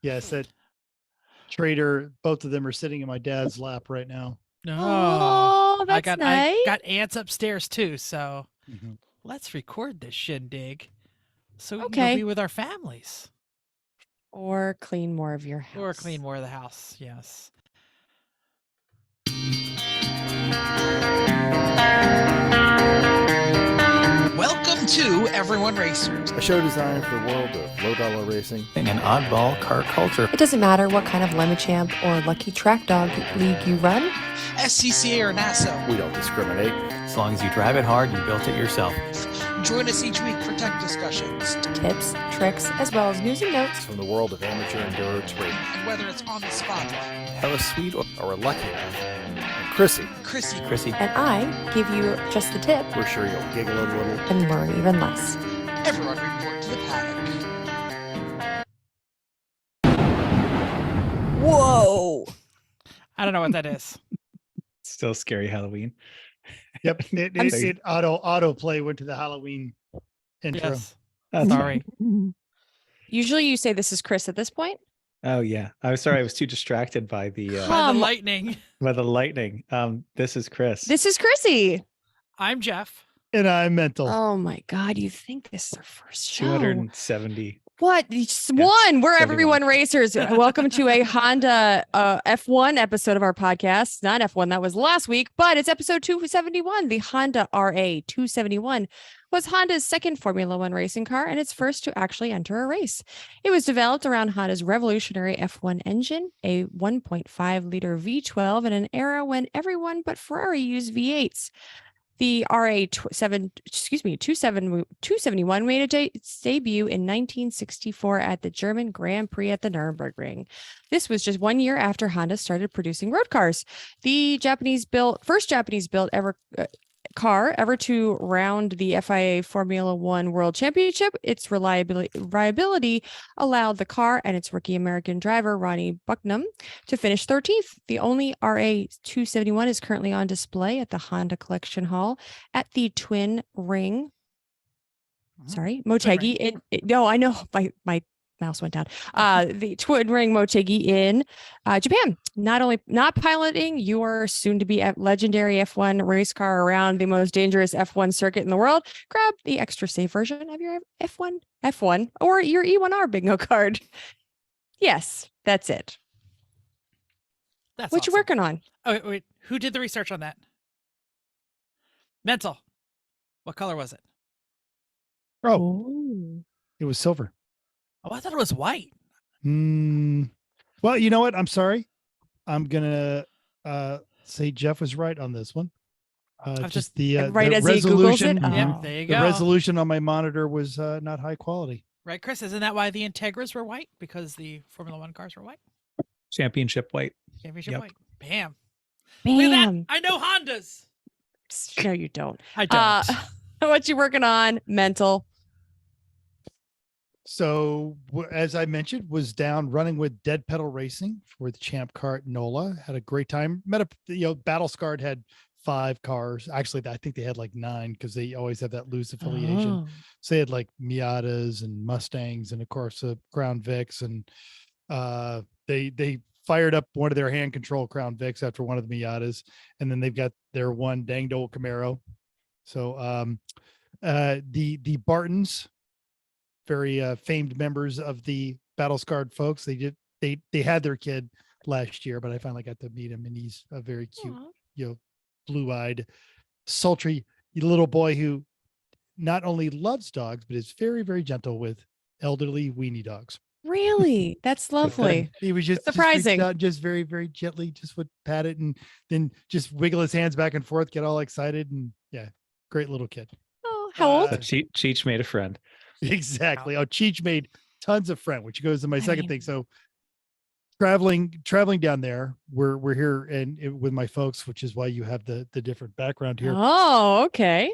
Yes, that trader. Both of them are sitting in my dad's lap right now. Oh, that's nice. I got ants upstairs too, so Mm-hmm. let's record this shindig so we can Okay. go be with our families. Or clean more of your house. Or clean more of the house, yes. Welcome to Everyone Racers, a show designed for the world of low-dollar racing and an oddball car culture. It doesn't matter what kind of Lemon-Champ or Lucky Track Dog league you run. SCCA or NASA. We don't discriminate. As long as you drive it hard and built it yourself. Join us each week for tech discussions. Tips, tricks, as well as news and notes. From the world of amateur endurance racing. And whether it's on the spot, hella sweet or lucky enough. And Chrissy. And I give you just the tip. We're sure you'll giggle a little. And learn even less. Everyone report to the paddock. Whoa. I don't know what that is. Still scary Halloween. Yep. It autoplay went to the Halloween intro. Yes. Sorry. Usually you say this is Chris at this point. Oh yeah. I was sorry. I was too distracted by the lightning. By the lightning. This is Chris. This is Chrissy. I'm Jeff. And I'm Mental. Oh my God. You think this is our first show? 270. What? Just one. We're 71. Everyone Racers. Welcome to a Honda F1 episode of our podcast. Not F1, that was last week, but it's episode 271. The Honda RA 271 was Honda's second Formula One racing car and its first to actually enter a race. It was developed around Honda's revolutionary F1 engine, a 1.5 liter V12 in an era when everyone but Ferrari used V8s. The RA271 made its debut in 1964 at the German Grand Prix at the Nürburgring. This was just 1 year after Honda started producing road cars. The first Japanese built car ever to round the FIA Formula One World Championship. Its reliability allowed the car and its rookie American driver, Ronnie Bucknam, to finish 13th. The only RA271 is currently on display at the Honda Collection Hall at the Twin Ring. Motegi. No, I know my mouse went down. The Twin Ring Motegi in Japan. Not piloting your soon-to-be legendary F1 race car around the most dangerous F1 circuit in the world, grab the extra safe version of your F1 or your E1R bingo card. Yes, that's it. That's what awesome. you working on? Oh, wait. Who did the research on that? Mental. What color was it? Oh, it was silver. Oh, I thought it was white. Well, you know what? I'm sorry. I'm gonna say Jeff was right on this one. Just the right the as resolution. he Googles it. Yeah, there you go. The resolution on my monitor was not high quality. Right, Chris? Isn't that why the Integras were white? Because the Formula One cars were white. Championship white. Championship white. Bam. Bam. Look at that. I know Hondas. No, you don't. I don't. What you working on, Mental? So, as I mentioned, was down running with Dead Pedal Racing for the Champ Car at NOLA. Had a great time. Battle Scarred had 5 cars. Actually, I think they had like 9 because they always have that loose affiliation. Oh. So they had like Miatas and Mustangs and of course Crown Vics, and they fired up one of their hand control Crown Vics after one of the Miatas, and then they've got their one danged old Camaro. So the Bartons, very famed members of the Battle Scarred folks. They had their kid last year, but I finally got to meet him, and he's a very cute, blue-eyed, sultry little boy who not only loves dogs, but is very, very gentle with elderly weenie dogs. Really? That's lovely. He was just surprising. Just very, very gently, just would pat it and then just wiggle his hands back and forth, get all excited, and yeah, great little kid. Oh, how old? So Cheech made a friend. Exactly. Oh, Cheech made tons of friends, which goes to my second thing. So traveling down there, we're here and with my folks, which is why you have the different background here. Oh, okay.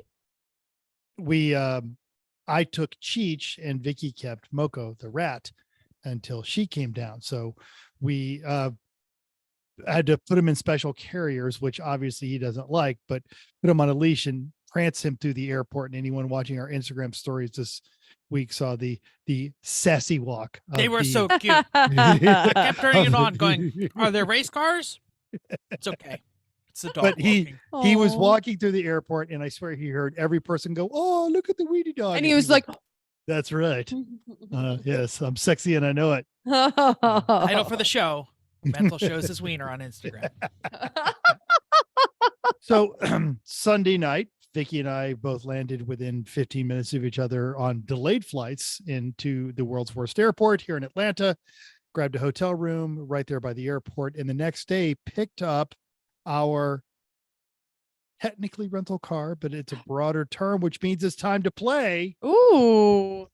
I took Cheech and Vicky kept Moko the rat until she came down. So we had to put him in special carriers, which obviously he doesn't like, but put him on a leash and prance him through the airport. And anyone watching our Instagram stories this week saw the sassy walk. They of were the- so cute. I kept turning it of on, the- going, "Are there race cars?" It's okay. It's the dog But he was Aw. walking through the airport, and I swear he heard every person go, "Oh, look at the weedy dog!" And he was like, "That's right. Yes, I'm sexy, and I know it." Title for the show: Mental shows his wiener on Instagram. So Sunday night, Vicky and I both landed within 15 minutes of each other on delayed flights into the world's worst airport here in Atlanta, grabbed a hotel room right there by the airport. And the next day picked up our technically rental car, but it's a broader term, which means it's time to play. Ooh,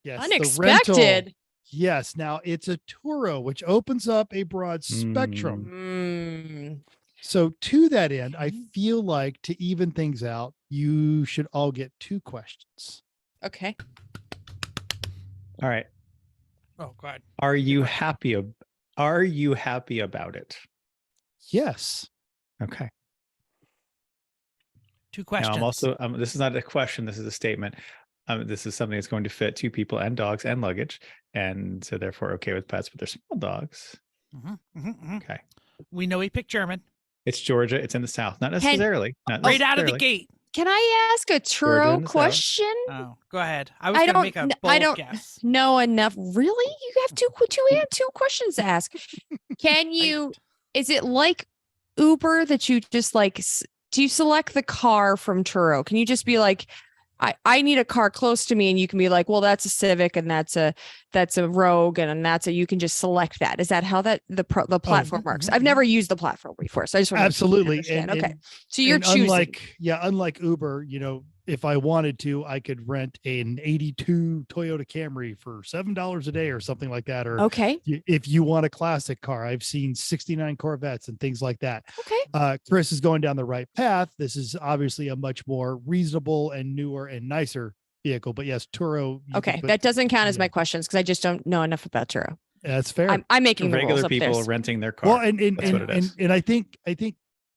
Yes. the unexpected. rental. Yes. Now it's a Turo, which opens up a broad spectrum. Mm. So to that end, I feel like to even things out, you should all get 2 questions. Okay. All right. Oh God. Are you happy? Are you happy about it? Yes. Okay. 2 Now questions. I'm also. This is not a question. This is a statement. This is something that's going to fit 2 people and dogs and luggage, and so therefore okay with pets, but they're small dogs. Okay. We know he picked German It's Georgia. It's in the South. Not necessarily. Not right out of the necessarily. gate. Can I ask a Georgia in Turo the South. question? Oh, go ahead. I was I going to don't make a kn- bold I don't guess. know enough. Really? You have two questions to ask. Can you, is it like Uber that you just like, do you select the car from Turo? Can you just be like, I need a car close to me, and you can be like, well, that's a Civic, and that's a Rogue, and that's a, you can just select that. Is that how that the platform works? I've never used the platform before, so I just want Absolutely. to understand. And- Okay, and- so you're and choosing. unlike Uber, if I wanted to, I could rent an 82 Toyota Camry for $7 a day or something like that. Or Okay, if you want a classic car, I've seen 69 Corvettes and things like that. okay. Chris is going down the right path. This is obviously a much more reasonable and newer and nicer vehicle. But yes, Turo. you can Okay, put- that doesn't count as yeah. my questions because I just don't know enough about Turo. That's fair. I'm making the rules Regular up people there. renting their car. Well, and That's what it is. and I think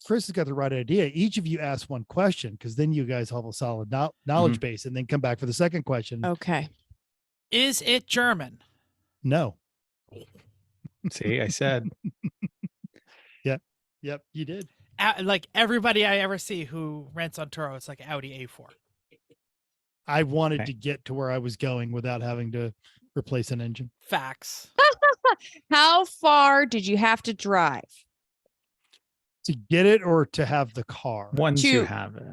Chris has got the right idea. Each of you ask one question, because then you guys have a solid knowledge base, and then come back for the second question. Okay. Is it German? No. See, I said. Yep, you did. Like everybody I ever see who rents on Turo, it's like Audi A4. I wanted Okay. to get to where I was going without having to replace an engine. Facts. How far did you have to drive? To get it or to have the car? Once you To- have it.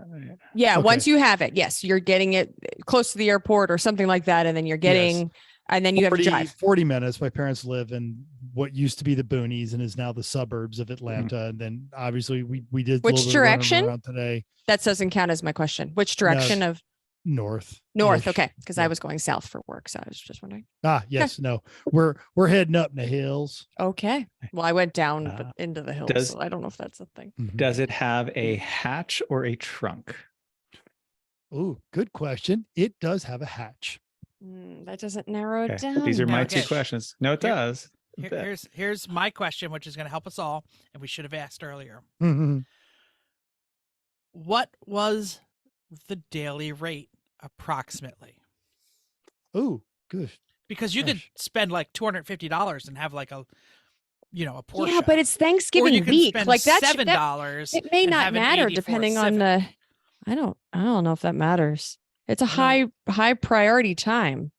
Yeah, Okay. once you have it, yes, you're getting it close to the airport or something like that, and then you're getting, and then you have to 40, drive. 40 minutes. My parents live in what used to be the boonies and is now the suburbs of Atlanta. And then obviously we did a Which little bit of running direction? around today. That doesn't count as my question. Which direction of North. north? Ish. Okay, because I Yeah. was going south for work, so I was just wondering. Yes, no. We're heading up in the hills. Okay, well, I went down but Uh, into the hills, does- so I don't know if that's a thing. Does it have a hatch or a trunk? Oh, good question. It does have a hatch. That doesn't narrow it Okay. down. These are my Okay. 2 questions. No, it Here- does. Here's my question, which is going to help us all, and we should have asked earlier. Mhm. What was the daily rate approximately? Oh, good. Because you could Gosh. spend like $250 and have like a Porsche. Yeah, but it's or Thanksgiving you can week. spend Like that's $7. it may and not have an matter 84 depending on Civic. the. I don't know if that matters. It's a I high priority time.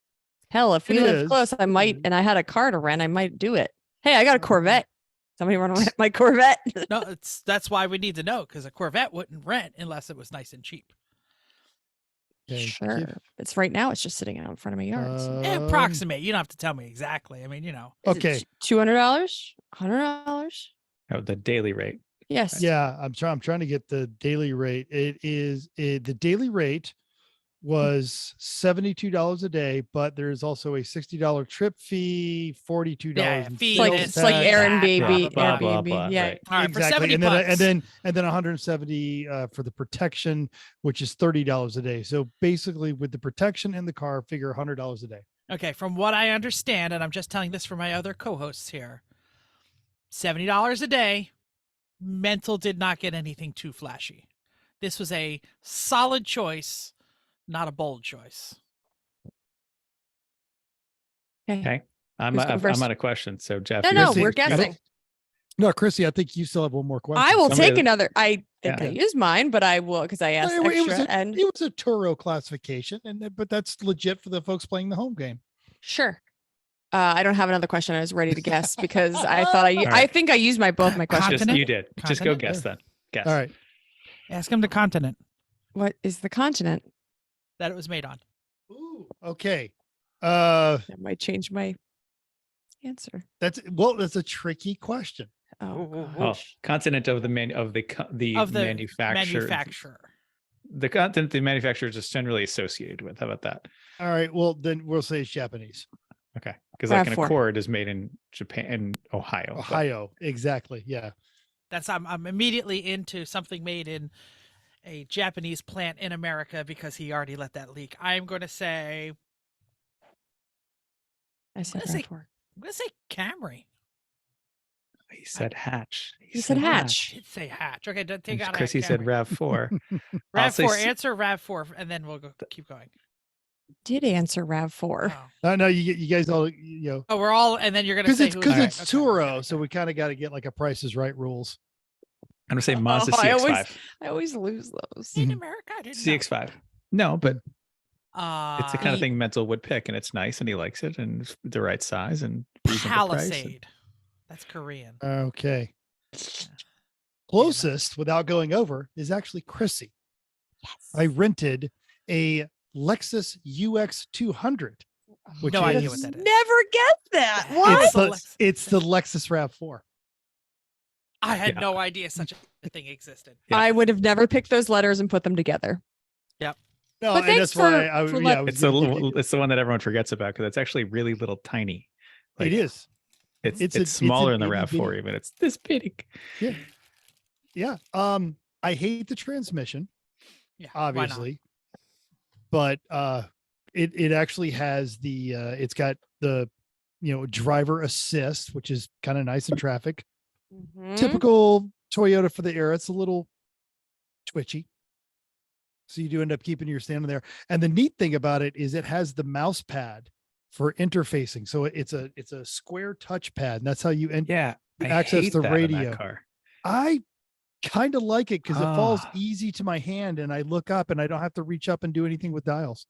Hell, if we It live is. close, I might, Mhm. and I had a car to rent, I might do it. Hey, I got a Corvette. Somebody want to rent my Corvette? No, that's why we need to know, because a Corvette wouldn't rent unless it was nice and cheap. Okay, Sure. It's right now. It's just sitting out in front of my yard. so- Approximate. You don't have to tell me exactly. I mean, Is it Okay. $200, $100. Oh, the daily rate. Yes. Yeah, I'm trying to get the daily rate. The daily rate was $72 a day, but there's also a $60 trip fee, $42 in fee It's like and it's like tax, Airbnb. blah, blah, blah, Airbnb. blah, Yeah. right. All right, exactly. for 70 and then bucks. and then 170 for the protection, which is $30 a day. So basically, with the protection and the car, figure $100 a day. Okay, from what I understand, and I'm just telling this for my other co-hosts here, $70 a day. Mental did not get anything too flashy. This was a solid choice, not a bold choice. Okay. I'm Who's going first? out of questions. So Jeff, No, you no, guys- we're I guessing. think- No, Chrissy, I think you still have one more question. I will Somebody take that- another. I think Yeah. I used mine, but I will because I asked it, extra. was a, and it was a Turo classification, but that's legit for the folks playing the home game. sure. I don't have another question. I was ready to guess because I thought I right. think I used both my questions. Just, Continent? you did. Just go Continent? guess then. Guess. All right. Ask him the continent What is the continent? that it was made on. Ooh, okay. That might change my answer. That's a tricky question. Oh, Oh, gosh. continent of the Of the manufacturer. The continent the manufacturer is just generally associated with. How about that? All right. Well, then we'll say it's Japanese. Okay. Because like an RAV4. Accord is made in Japan and Ohio. but- Ohio. Exactly. Yeah. That's I'm immediately into something made in a Japanese plant in America because he already let that leak. I'm going to say I said Let's see. RAV4. I'm going to say Camry. He said hatch. He said hatch. I did say Hatch. Okay, take out Chrissy said Camry. RAV4. I'll say RAV4. s- Answer RAV4, and then we'll keep going. Did answer RAV4. Oh. No, you guys all, Oh, we're all, and then you're going to because say it's who- because all it's right, okay, Turo, okay, so okay. we kind of got to get like a Price is Right rules. I'm gonna say Mazda I always- CX-5. I always lose those. in Mhm. America. I didn't know. CX-5. No, but Uh, it's the kind of E- thing Mental would pick, and it's nice, and he likes it, and it's the right size and reasonable price. and- Palisade. That's Korean. Okay. Closest without going over is actually Chrissy. I rented a Lexus UX 200. Which no idea is- what that is. Never get that. Yeah. What? It's the the, Lex- it's the Lexus RAV4. I had Yeah. no idea such a thing existed. Yeah. I would have never picked those letters and put them together. No, But and thanks that's why for- I for yeah, let- I was It's the gonna give you- it's the one that everyone forgets about because it's actually really little tiny. it is. It's It's it's, a- smaller it's than an the itty RAV4 bitty- even. It's this big. Yeah. I hate the transmission, Yeah, why not? obviously. But it actually has the it's got the driver assist, which is kind of nice in traffic. Mhm. Typical Toyota for the era. It's a little twitchy. So you do end up keeping your standing there. And the neat thing about it is it has the mouse pad for interfacing. So it's a square touchpad, and that's how you Yeah, I access hate the that in that radio. car. I kind of like it because it falls Ah. easy to my hand, and I look up and I don't have to reach up and do anything with dials.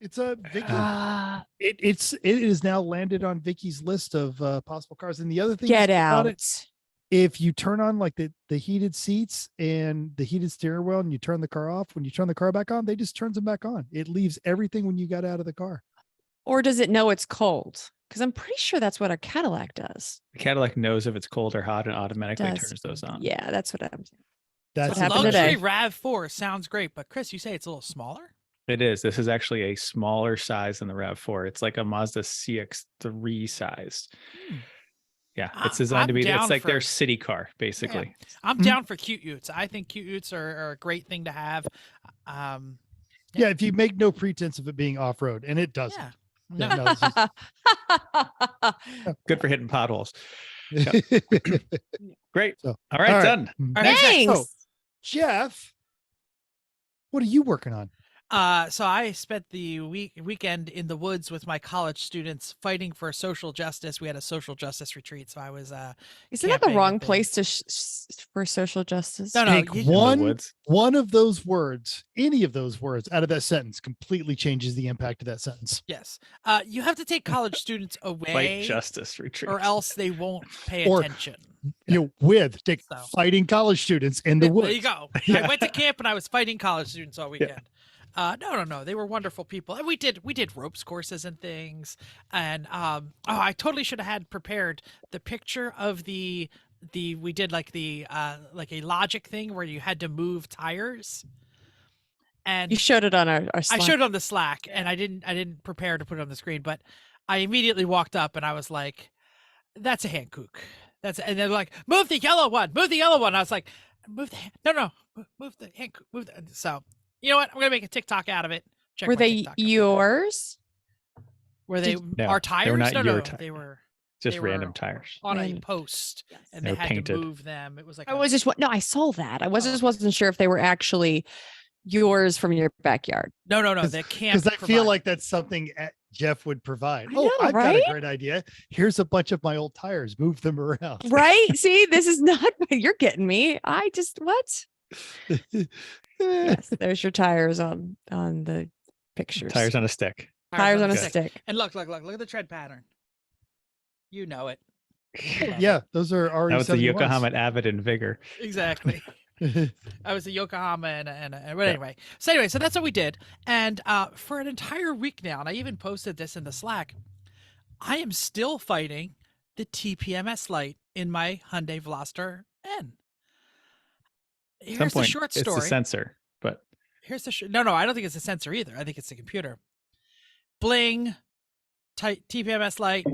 It's a Vicky. Ah, It is now landed on Vicky's list of possible cars. And the other thing get about out. it, if you turn on like the heated seats and the heated steering wheel and you turn the car off, when you turn the car back on, they just turns them back on. It leaves everything when you got out of the car. Or does it know it's cold? Because I'm pretty sure that's what a Cadillac does. The Cadillac knows if it's cold or hot and automatically Does. turns those on. Yeah, that's what I'm saying. That's what happened Luxury today. RAV4 sounds great, but Chris, you say it's a little smaller? It is. This is actually a smaller size than the RAV4. It's like a Mazda CX-3 size. Yeah, it's designed to I'm be. down It's like their for- city car, basically. I'm Mhm. down for cute utes. I think cute utes are a great thing to have. yeah. If you make no pretense of it being off road, and it doesn't. Yeah. Yeah, no, it's just- Good for hitting potholes. Great. So, All right, all right. done. Mhm. All right, next. Thanks. So, Jeff, what are you working on? So I spent the weekend in the woods with my college students fighting for social justice. We had a social justice retreat, so I was Isn't that the camping wrong and things. place to for social justice? No, no, Take you- In the one woods. of those words, any of those words out of that sentence completely changes the impact of that sentence. Yes. You have to take college students away, Fight justice retreat. or else they won't pay Or- attention. Take So- fighting college students in the There woods. you go. Yeah. I went to camp and I was fighting college students all weekend. No. They were wonderful people. And we did ropes courses and things. And I totally should have had prepared the picture of we did like like a logic thing where you had to move tires. And You showed it on our I Slack. showed it on the Slack and I didn't prepare to put it on the screen, but I immediately walked up and I was like, that's a hand kook. And they're like, move the yellow one. I was like, move the hand kook. So, you know what? I'm going to make a TikTok out of it. Check Were my they TikTok. yours? Were they No, our they were tires? not No, your no. tires. They were Just they random were tires. on a Random. post and They they were had painted. to move them. It was like I was just no, I saw that. I just wasn't sure if they were actually yours from your backyard. no. The camp Because I feel provided. like that's something Jeff would provide. I Oh, know, I've got right? a great idea. Here's a bunch of my old tires. Move them around. Right? See, this is not, you're getting me. I just, what? Yes, there's your tires on the pictures. Tires on a stick. Tires on a Okay. stick. And look at the tread pattern. You know it. Yeah, those are That was the RE71s. Yokohama Avid and Vigor. Exactly. I was a Yokohama but anyway. So that's what we did. And for an entire week now, and I even posted this in the Slack, I am still fighting the TPMS light in my Hyundai Veloster N. At Here's some the point, short it's story. the sensor, but Here's the no, I don't think it's a sensor either. I think it's the computer. Bling, TPMS light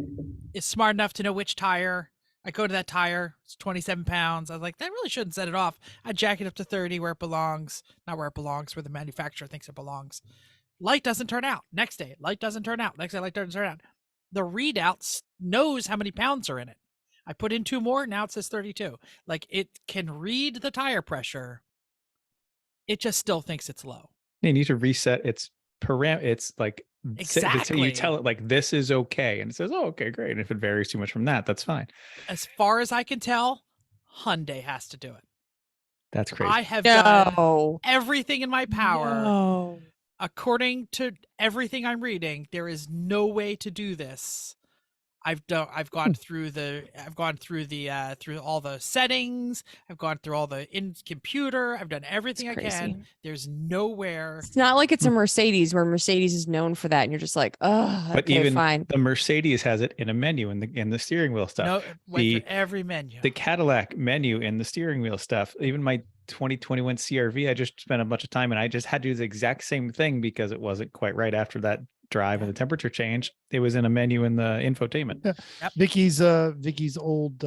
is smart enough to know which tire. I go to that tire, it's 27 pounds. I was like, that really shouldn't set it off. I jack it up to 30 where it belongs. Not where it belongs, where the manufacturer thinks it belongs. Light doesn't turn out. Next day, light doesn't turn out. Next day, light doesn't turn out. The readout knows how many pounds are in it. I put in 2 more, now it says 32. Like, it can read the tire pressure. It just still thinks it's low. you need to reset its It's like so Exactly. you tell it like this is okay, and it says, "Oh, okay, great." And if it varies too much from that, that's fine. As far as I can tell, Hyundai has to do it. That's crazy. I have done No. everything in my power. No. According to everything I'm reading, there is no way to do this. I've gone through through all the settings. I've gone through all the in computer. I've done everything I It's can. crazy. There's nowhere. It's not like it's a Mercedes where Mercedes is known for that. And you're just like, oh, But okay, even fine. the Mercedes has it in a menu in the steering wheel stuff. No, it went through every menu. The Cadillac menu in the steering wheel stuff. Even my 2021 CRV, I just spent a bunch of time and I just had to do the exact same thing because it wasn't quite right after that drive and the temperature change. It was in a menu in the infotainment. Yeah. Yep. Vicky's old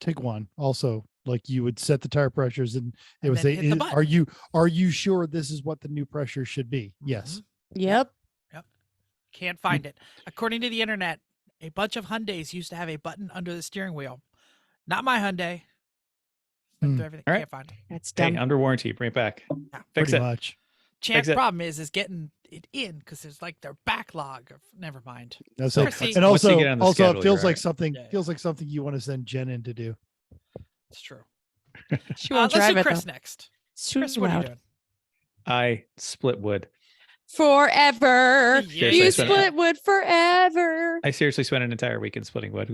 Tiguan also, like, you would set the tire pressures and it And would then say, hit the button. are you sure this is what the new pressure should be? Yes. Yep. Can't find it. According to the internet, a bunch of Hyundais used to have a button under the steering wheel. Not my Hyundai. Went through everything. All right. Can't find it. That's Hey, dumb. under warranty, bring it back. Fix Pretty it. much. Chance it. problem is getting it in because there's like their backlog of never mind. That's So it. Chrissy- And Once you also, get on the it schedule, feels you're like right. something Yeah, feels like something you want to send Jen in to do. It's true. She won't Let's drive do it, Chris though. next. It's too Chris, what are you loud. doing? I split wood. Forever. Yeah, You I spent- split wood forever. I seriously spent an entire weekend splitting wood.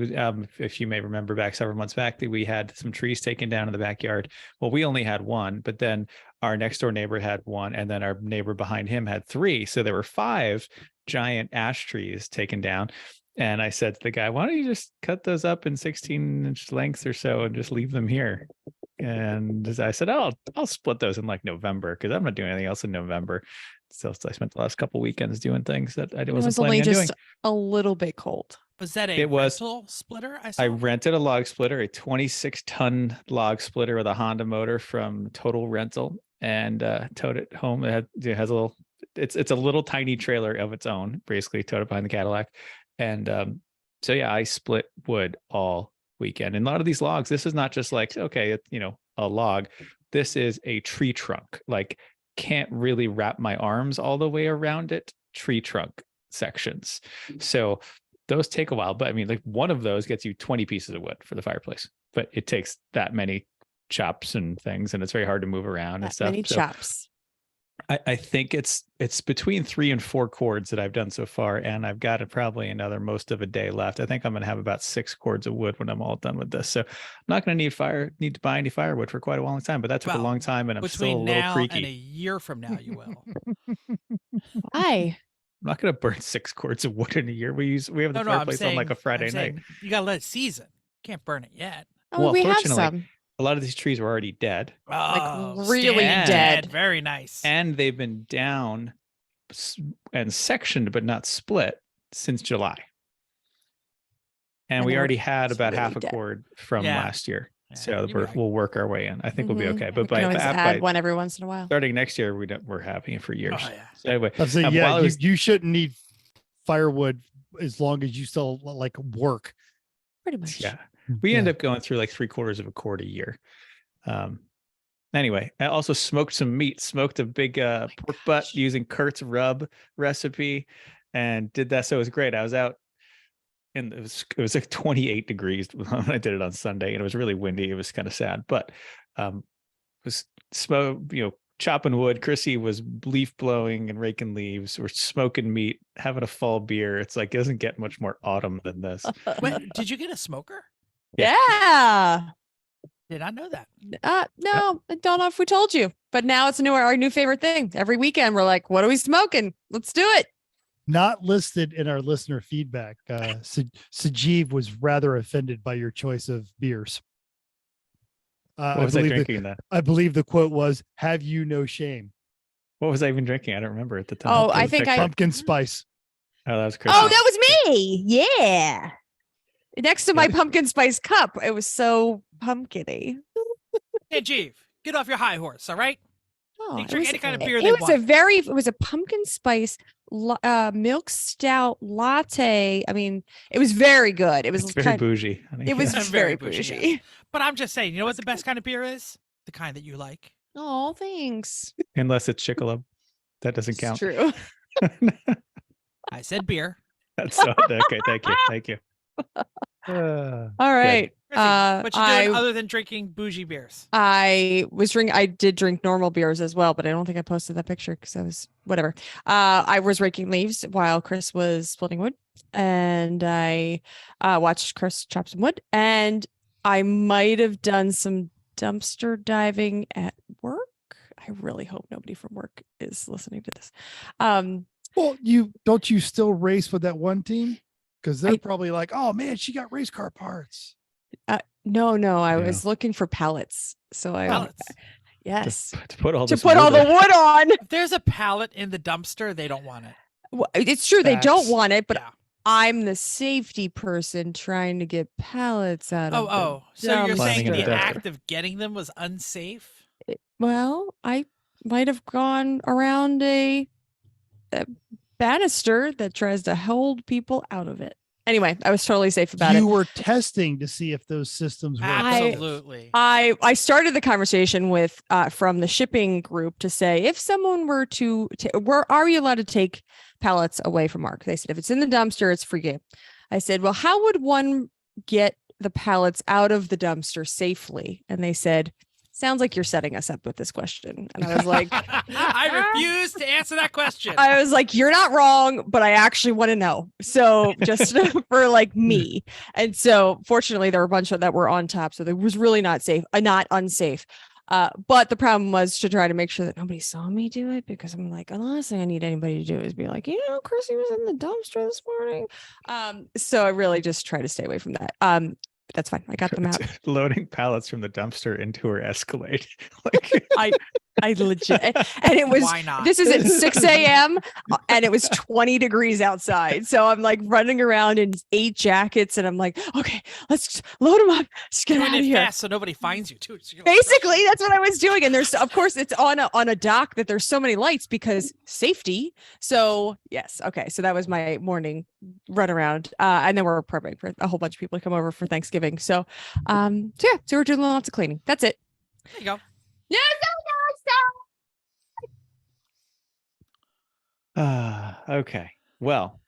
If you may remember back several months back, that we had some trees taken down in the backyard. Well, we only had one, but then our next door neighbor had one, and then our neighbor behind him had 3. So there were 5 giant ash trees taken down. And I said to the guy, "Why don't you just cut those up in 16-inch lengths or so and just leave them here?" And I said, "I'll split those in like November because I'm not doing anything else in November." So I spent the last couple weekends doing things that I It wasn't was only planning on doing. just a little bit cold. Was that a It was- rental splitter? I saw. I rented a log splitter, a 26-ton log splitter with a Honda motor from Total Rental, and towed it home. It has a little. It's a little tiny trailer of its own, basically towed it behind the Cadillac, and so yeah, I split wood all weekend. And a lot of these logs, this is not just like a log. This is a tree trunk. Like, can't really wrap my arms all the way around it. Tree trunk sections. So those take a while, but I mean, like, one of those gets you 20 pieces of wood for the fireplace, but it takes that many chops and things, and it's very hard to move around and That stuff. many So chops. I think it's between 3 and 4 cords that I've done so far, and I've got probably another most of a day left. I think I'm going to have about 6 cords of wood when I'm all done with this. So I'm not going to need to buy any firewood for quite a long time, but that took a Well, long time, and I'm still a Between little now creaky. and a year from now, you will. Why? I'm not going to burn 6 cords of wood in a year. We have the I'm fireplace on like a saying- Friday I'm night. saying you got to let it season. Can't burn it yet. Oh, Well, we have fortunately, some. A lot of these trees were already dead, Oh, really stand dead. Very nice. and they've been down and sectioned but not split since July. And And we they're already had about really half a dead. cord from Yeah. last year. Yeah, So you'll be right. we'll work our way in. I think we'll be Mhm. okay. We But can by, always by add one every once in a while. starting next year, we're happy for years. Oh, yeah. So anyway, I'm saying, while yeah, I was- you shouldn't need firewood as long as you still like work. Pretty much. yeah, we end Yeah. up going through like 3/4 of a cord a year. Anyway, I also smoked some meat, smoked a big pork butt using Kurt's rub recipe. and did that. So it was great. I was out and it was like 28 degrees when I did it on Sunday, and it was really windy. It was kind of sad, but was chopping wood. Chrissy was leaf blowing and raking leaves. We're smoking meat, having a fall beer. It's like, it doesn't get much more autumn than this. Wait, did you get a smoker? Yeah. Did I know that? No, I don't know if we told you, but now it's our new favorite thing. Every weekend we're like, what are we smoking? Let's do it. Not listed in our listener feedback. Sajeev was rather offended by your choice of beers. What was I drinking then? I believe the quote was, "Have you no shame?" What was I even drinking? I don't remember at the time. Oh, I think pumpkin spice. Oh, that was Chris. Oh, that was me. Yeah. Next to my pumpkin spice cup. It was so pumpkin-y. Hey, Jeeve, get off your high horse, all right? Oh, You it drink was- any kind of beer it they was want. it was a pumpkin spice milk stout latte. I mean, it was very good. It was It's very bougie. I think, it was yeah. very Very bougie, bougie. yes. But I'm just saying, you know what the best kind of beer is? The kind that you like. Oh, thanks. Unless it's Chickalob. That doesn't It's count. true. I said beer. That's so okay. Thank you. All right. Chrissy, what you doing I other than drinking bougie beers? I did drink normal beers as well, but I don't think I posted that picture because I was whatever. I was raking leaves while Chris was splitting wood, and I watched Chris chop some wood, and I might have done some dumpster diving at work. I really hope nobody from work is listening to this. Well, you still race with that one team? Because they're probably like, "Oh man, she got race car parts." No, I was looking for pallets. So Pallets. yes, To put all to this put all wood the wood on. If there's a pallet in the dumpster, they don't want it. Well, it's true they don't Facts. want it, but Yeah. I'm the safety person trying to get pallets out of Oh. So you're saying Climbing in the the dumpster. act of getting them was unsafe? Well, I might have gone around a banister that tries to hold people out of it. Anyway, I was totally safe about You it. were testing to see if those systems were effective. Absolutely. I started the conversation with from the shipping group to say, if someone were to are you allowed to take pallets away from Mark? They said, if it's in the dumpster, it's for you. I said, well, how would one get the pallets out of the dumpster safely? And they said, sounds like you're setting us up with this question. And I was like, I refuse to answer that question. I was like, you're not wrong, but I actually want to know. So just for like me. And so fortunately there were a bunch of that were on top. So it was really not safe, not unsafe. But the problem was to try to make sure that nobody saw me do it, because I'm like, the last thing I need anybody to do is be like, Chrissy was in the dumpster this morning. So I really just try to stay away from that. But that's fine. I got them out. Loading pallets from the dumpster into her Escalade. Like, I legit, and it was, Why not? this is at 6 a.m. and it was 20 degrees outside. So I'm like running around in 8 jackets, and I'm like, okay, let's load them up. Let's get Doing out of it here. fast so nobody finds you too. So you're like, Basically, that's what I was doing. And there's, of course, it's on a dock that there's so many lights because safety. So yes. Okay. So that was my morning run around. And then we're preparing for a whole bunch of people to come over for Thanksgiving. So, so we're doing lots of cleaning. That's it. There you go. okay. Well,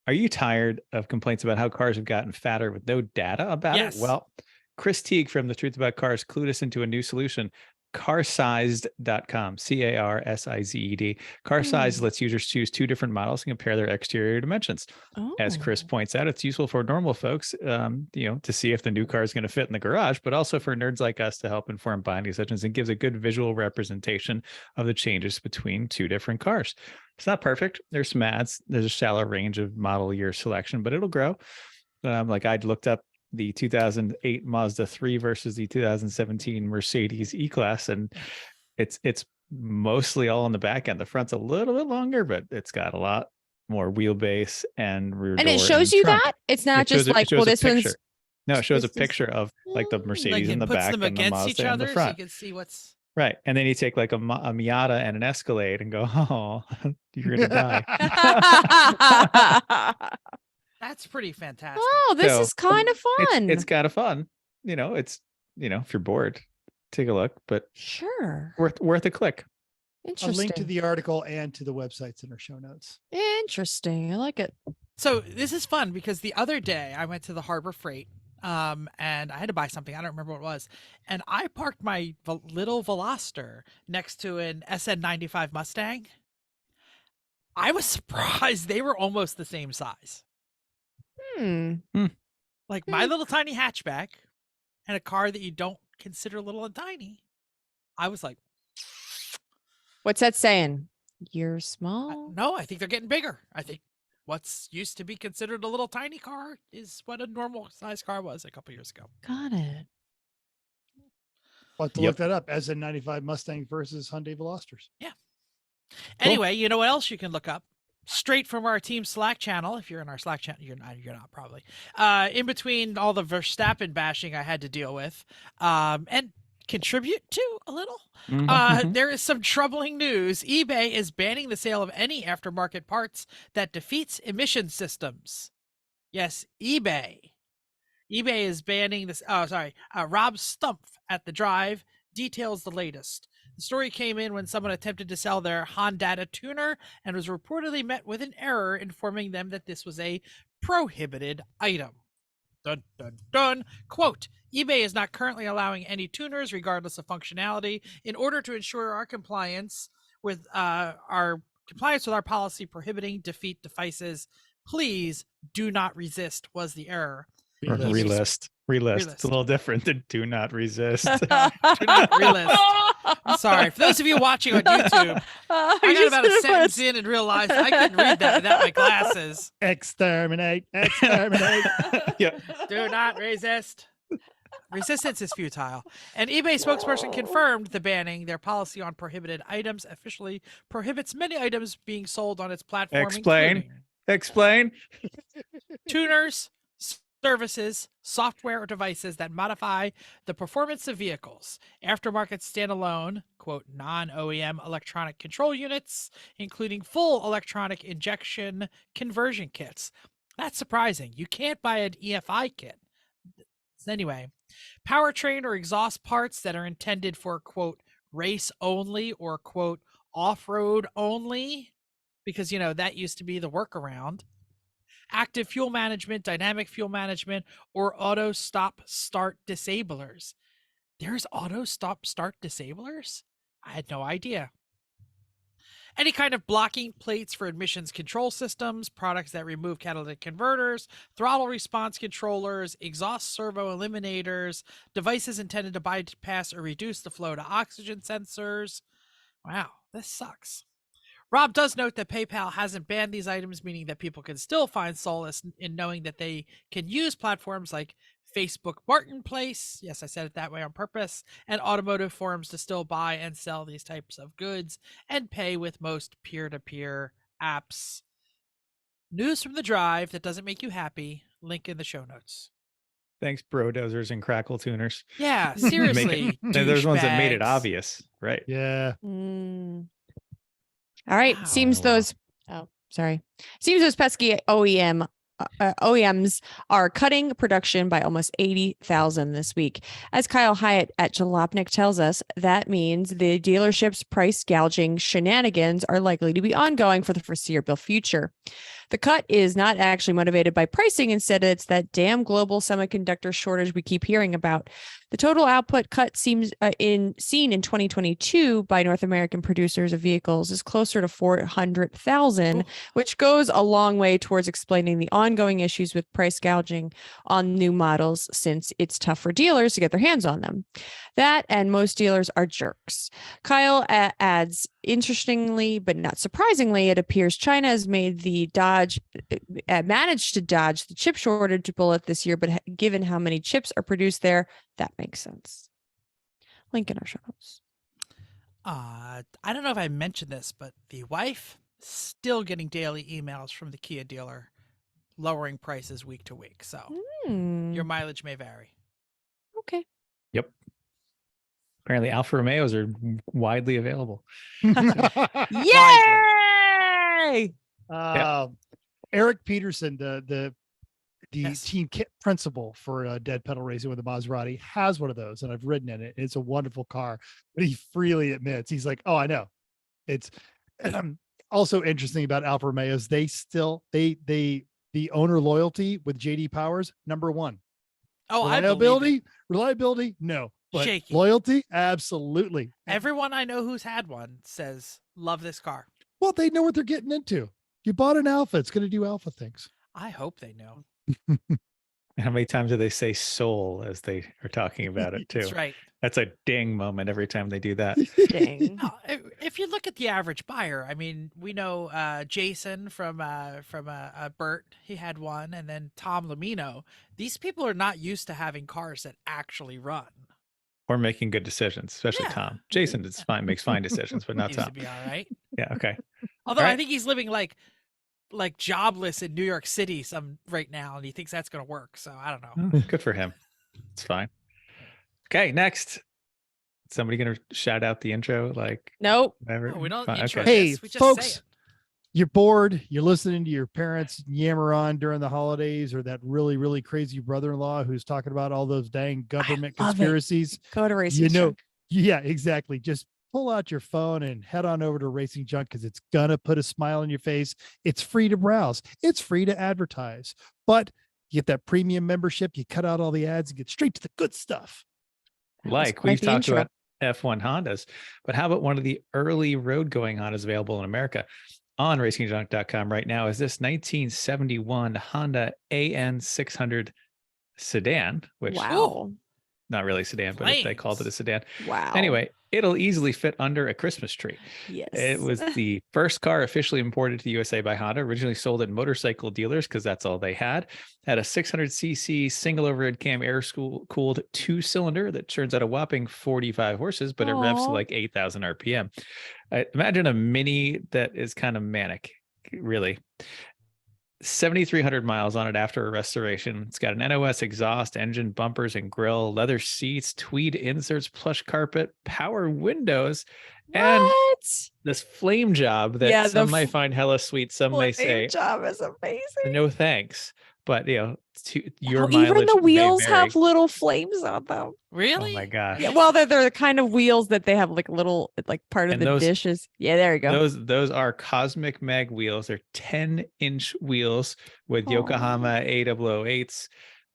are you tired of complaints about how cars have gotten fatter with no data about Yes. it? Well, Chris Teague from The Truth About Cars clued us into a new solution. Carsized.com, Carsized. Carsized lets users choose 2 different models and compare their exterior dimensions. As Chris points out, it's useful for normal folks, to see if the new car is going to fit in the garage, but also for nerds like us to help inform buying decisions, and gives a good visual representation of the changes between 2 different cars. It's not perfect. There's some ads. There's a shallow range of model year selection, but it'll grow. Like I'd looked up the 2008 Mazda 3 versus the 2017 Mercedes E-Class, and it's mostly all on the back end. The front's a little bit longer, but it's got a lot more wheelbase and rear And door it shows and you trunk. that it's not It shows just a- like, it shows well, a this one's. picture. No, it shows a this is- picture of like the Mercedes Like in it the puts back them and the against each Mazda in other the so you front. can see what's. Right. And then you take like a Miata and an Escalade and go, oh, you're going to die. That's pretty fantastic. Oh, this So, is kind of fun. It's kind of fun. If you're bored, take a look, but Sure. worth a click. A Interesting. link to the article and to the websites in our show notes. Interesting. I like it. So this is fun because the other day I went to the Harbor Freight and I had to buy something. I don't remember what it was. And I parked my little Veloster next to an SN95 Mustang. I was surprised they were almost the same size. Like my little tiny hatchback and a car that you don't consider little and tiny. I was like, What's that saying? You're small? no, I think they're getting bigger. I think what's used to be considered a little tiny car is what a normal size car was a couple years ago. Got it. I'll have to look that up. SN95 Mustang versus Hyundai Velosters. Anyway, you know what else you can look up? Straight from our team Slack channel. If you're in our Slack channel, you're not probably. In between all the Verstappen bashing I had to deal with, and contribute to a little, there is some troubling news. eBay is banning the sale of any aftermarket parts that defeats emission systems. Yes, eBay. eBay is banning this. Oh, sorry. Rob Stumpf at The Drive details the latest. The story came in when someone attempted to sell their Honda tuner and was reportedly met with an error informing them that this was a prohibited item. Dun, dun, dun. Quote, eBay is not currently allowing any tuners, regardless of functionality, in order to ensure our compliance with our policy prohibiting defeat devices. Please do not resist was the error. Or relist. It's a little different than do not resist. Do not relist. I'm sorry. For those of you watching on YouTube, I got about a sentence in and realized I couldn't read that without my glasses. Exterminate. Yeah. Do not resist. Resistance is futile. An eBay spokesperson confirmed the banning. Their policy on prohibited items officially prohibits many items being sold on its platform. Explain. Tuners, services, software, or devices that modify the performance of vehicles. Aftermarket standalone, quote, non-OEM electronic control units, including full electronic injection conversion kits. That's surprising. You can't buy an EFI kit. Anyway, powertrain or exhaust parts that are intended for, quote, race only or, quote, off-road only, because, that used to be the workaround. Active fuel management, dynamic fuel management, or auto stop start disablers. There's auto stop start disablers? I had no idea. Any kind of blocking plates for emissions control systems, products that remove catalytic converters, throttle response controllers, exhaust servo eliminators, devices intended to bypass or reduce the flow to oxygen sensors. Wow, this sucks. Rob does note that PayPal hasn't banned these items, meaning that people can still find solace in knowing that they can use platforms like Facebook Marketplace, yes, I said it that way on purpose, and automotive forums to still buy and sell these types of goods and pay with most peer-to-peer apps. News from The Drive that doesn't make you happy. Link in the show notes. Thanks, brodozers and crackle tuners. Yeah, seriously. There's ones that made it douchebags. obvious, right? Yeah. All right. Wow. Seems those pesky OEMs are cutting production by almost 80,000 this week. As Kyle Hyatt at Jalopnik tells us, that means the dealership's price gouging shenanigans are likely to be ongoing for the foreseeable future. The cut is not actually motivated by pricing. Instead, it's that damn global semiconductor shortage we keep hearing about. The total output cut seen in 2022 by North American producers of vehicles is closer to 400,000, which goes a long way towards explaining the ongoing issues with price gouging on new models, since it's tough for dealers to get their hands on them. That and most dealers are jerks. Kyle adds, interestingly, but not surprisingly, it appears China has managed to dodge the chip shortage bullet this year, but given how many chips are produced there, that makes sense. Link in our show notes. I don't know if I mentioned this, but the wife still getting daily emails from the Kia dealer lowering prices week to week. So your mileage may vary. Okay. Yep. Apparently Alfa Romeos are widely available. Yay! Eric Peterson, the Yes. team kit principal for Dead Pedal Racing with the Maserati, has one of those, and I've ridden in it. It's a wonderful car, but he freely admits, he's like, "Oh, I know, It's also interesting about Alfa Romeos. They still, the owner loyalty with JD Powers, number one. Oh, I believe it. Reliability, no. But Shaky. loyalty, absolutely. Everyone I know who's had one says, love this car. Well, they know what they're getting into. You bought an Alfa, it's going to do Alfa things. I hope they know. How many times do they say soul as they are talking about it too? That's right. That's a ding moment every time they do that. Dang. No, if you look at the average buyer, I mean, we know Jason from Bert, he had one, and then Tom Lamino. These people are not used to having cars that actually run. Or making good decisions, especially Yeah. Tom. Jason is fine, makes fine decisions, but not Needs Tom. to be all right. Yeah, okay. Although All I right. think he's living like jobless in New York City right now, and he thinks that's going to work. So I don't know. Oh, good for him. It's fine. Okay, next. Somebody gonna shout out the intro? Like Nope. whatever? No, we don't Fine, intro Hey, this. We just folks, say it. You're bored, you're listening to your parents yammer on during the holidays, or that really, really crazy brother-in-law who's talking about all those dang government love it. conspiracies. Go to Racing You know, Junk. yeah, exactly. Just pull out your phone and head on over to Racing Junk because it's gonna put a smile on your face. It's free to browse, it's free to advertise, but you get that premium membership, you cut out all the ads and get straight to the good stuff. That was like quite we've the talked intro. about F1 Hondas, but how about one of the early road going Hondas available in America on racingjunk.com right now is this 1971 Honda AN600 sedan, which Wow. not really sedan, but they called it a sedan. Wow. Anyway, it'll easily fit under a Christmas tree. Yes. It was the first car officially imported to the USA by Honda, originally sold at motorcycle dealers because that's all they had. Had a 600cc single overhead cam air cooled 2-cylinder that churns out a whopping 45 horses, but it revs to Aw. like 8,000 RPM. Imagine a Mini that is kind of manic, really. 7,300 miles on it after a restoration. It's got an NOS exhaust, engine, bumpers, and grille, leather seats, tweed inserts, plush carpet, power windows, and What? this flame job that Yeah, the some might find hella sweet. Some may Flame say, job is amazing. no thanks. But, you know, your Oh, mileage even the may wheels vary. have little flames on them. Really? Oh my gosh. Yeah, well, they're the kind of wheels that they have like little, like part of And the those- dishes. Yeah, there you go. Those are Cosmic Mag wheels. They're 10-inch wheels with Aw. Yokohama A008s,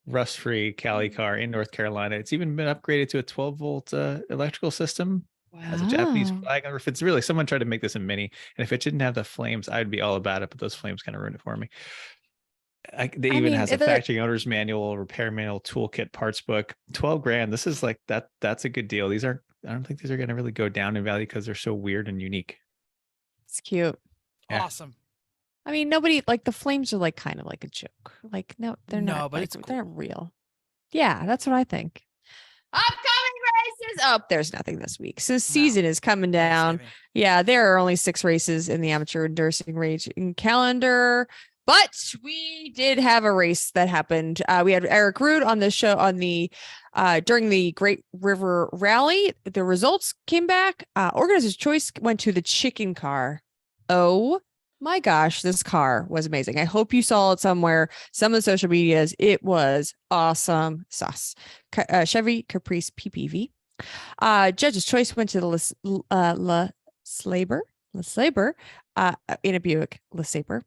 rust-free Cali car in North Carolina. It's even been upgraded to a 12-volt electrical system. Has a Japanese Wow. flag on it. If it's really someone tried to make this a Mini, and if it didn't have the flames, I'd be all about it. But those flames kind of ruined it for me. They even mean, has a the- factory owner's manual, repair manual, toolkit, parts book. 12 grand. This is like that. That's a good deal. I don't think these are going to really go down in value because they're so weird and unique. It's cute. Yeah. Awesome. I mean, nobody like the flames are like kind of like a joke. Like, no, they're No, not. but like, it's they're not real. Yeah, that's what I think. Upcoming races. Oh, there's nothing this week. So season is coming down. Thanksgiving. Yeah, there are only 6 races in the amateur endorsing racing calendar, but we did have a race that happened. We had Eric Root on the show on the during the Great River Rally. The results came back. Organizer's choice went to the chicken car. Oh my gosh, this car was amazing. I hope you saw it somewhere. Some of the social medias. It was awesome sauce. Chevy Caprice PPV. Judge's choice went to the La Slaber in a Buick LeSabre.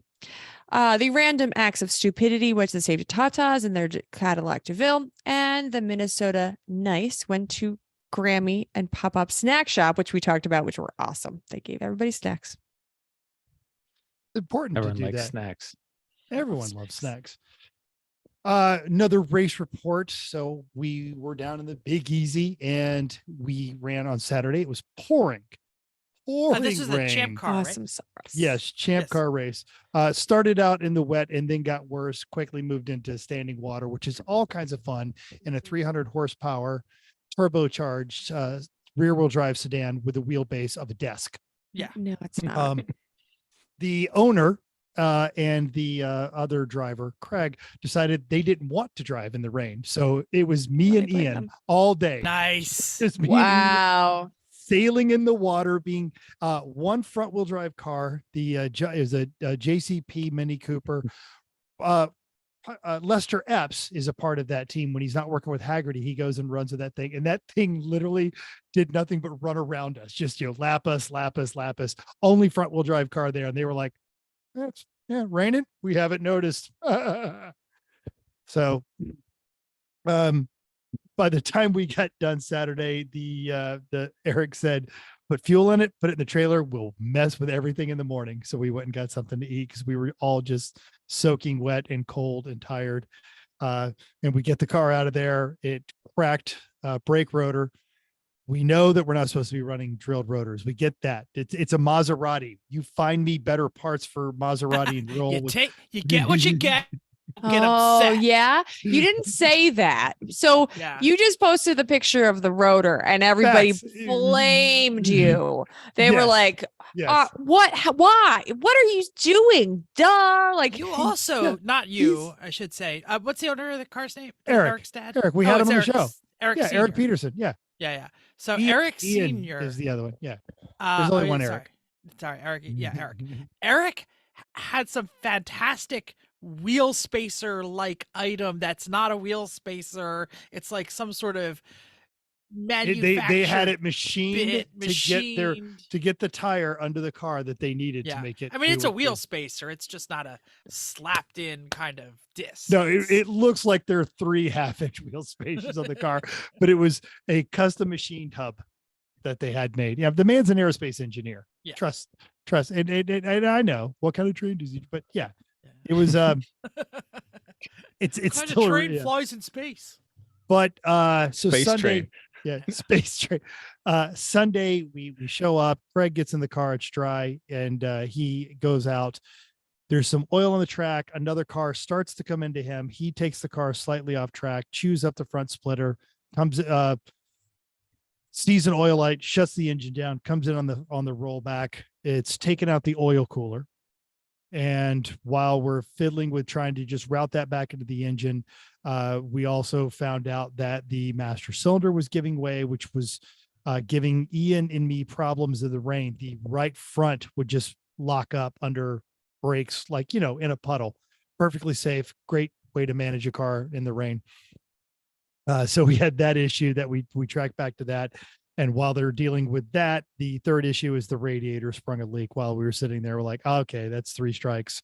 The random acts of stupidity went to the safety Tatas and their Cadillac DeVille, and the Minnesota Nice went to Grammy and Pop-Up Snack Shop, which we talked about, which were awesome. They gave everybody snacks. It's important Everyone to do likes that. snacks. Everyone loves snacks. Another race report. So we were down in the Big Easy and we ran on Saturday. It was pouring. This is the rain. champ car, right? Awesome sauce. Yes, champ Yes. car race. Started out in the wet and then got worse, quickly moved into standing water, which is all kinds of fun in a 300 horsepower turbocharged rear wheel drive sedan with a wheelbase of a desk. Yeah. No, it's not. The owner and the other driver, Craig, decided they didn't want to drive in the rain. So it was me I and blame Ian them. all day. Nice. Just me and Ian Wow. sailing in the water, being one front wheel drive car. The is a JCP Mini Cooper. Lester Epps is a part of that team. When he's not working with Haggerty, he goes and runs with that thing. And that thing literally did nothing but run around us, just, lap us. Only front wheel drive car there. And they were like, it's raining. We haven't noticed. So, by the time we got done Saturday, the Eric said, put fuel in it, put it in the trailer. We'll mess with everything in the morning. So we went and got something to eat because we were all just soaking wet and cold and tired. And we get the car out of there. It cracked brake rotor. We know that we're not supposed to be running drilled rotors. We get that. It's a Maserati. You find me better parts for Maserati and roll. You get what you get. Get oh upset. yeah, you didn't say that. So Yeah. you just posted the picture of the rotor, and everybody blamed you. They were Yes. like, Yes. "What? Why? What are you doing? Duh!" Like You also, not you, I should say. What's the owner of the car's name? Eric. Eric's dad. Eric, we had it's him on the show. Eric. Yeah, Senior. Eric Peterson. Yeah. Yeah. So Ian- Eric Ian Senior is the other one. Yeah. There's only one Eric. Sorry, Eric. Yeah, Eric. Eric had some fantastic wheel spacer like item that's not a wheel spacer. It's like some sort of manufactured They had it machined machined. to get the tire under the car that they needed Yeah. to make it. I mean, do it's a what wheel they- spacer. It's just not a slapped in kind of disc. No, It's- it looks like there are 3 half-inch wheel spacers on the car, but it was a custom machined hub that they had made. Yeah, the man's an aerospace engineer. Yeah. Trust. And I know what kind of train does he, but yeah, Yeah. it was it's What kind still of train yeah. flies in space. But so Space Sunday, train. yeah, space train. Sunday we show up. Craig gets in the car. It's dry, and he goes out. There's some oil on the track. Another car starts to come into him. He takes the car slightly off track, chews up the front splitter, comes sees an oil light, shuts the engine down, comes in on the rollback. It's taken out the oil cooler. And while we're fiddling with trying to just route that back into the engine, we also found out that the master cylinder was giving way, which was giving Ian and me problems in the rain. The right front would just lock up under brakes, like, in a puddle. Perfectly safe. Great way to manage a car in the rain. So we had that issue that we tracked back to that. And while they're dealing with that, the third issue is the radiator sprung a leak while we were sitting there. We're like, okay, that's 3 strikes.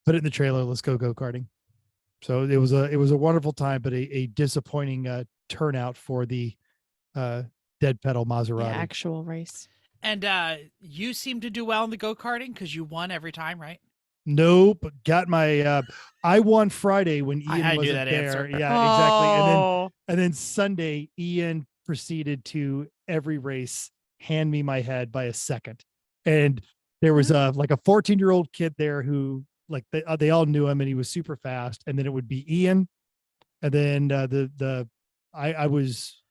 Put it in the trailer. Let's go karting. So it was a wonderful time, but a disappointing turnout for the dead pedal the Maserati. actual race. And you seem to do well in the go-karting because you won every time, right? Nope. Got my I won Friday when I Ian knew wasn't that there. answer. Yeah, exactly. Oh. And then Sunday, Ian proceeded to every race hand me my head by a second. And there was like a 14-year-old kid there who, like, they all knew him, and he was super fast. And then it would be Ian, and then I was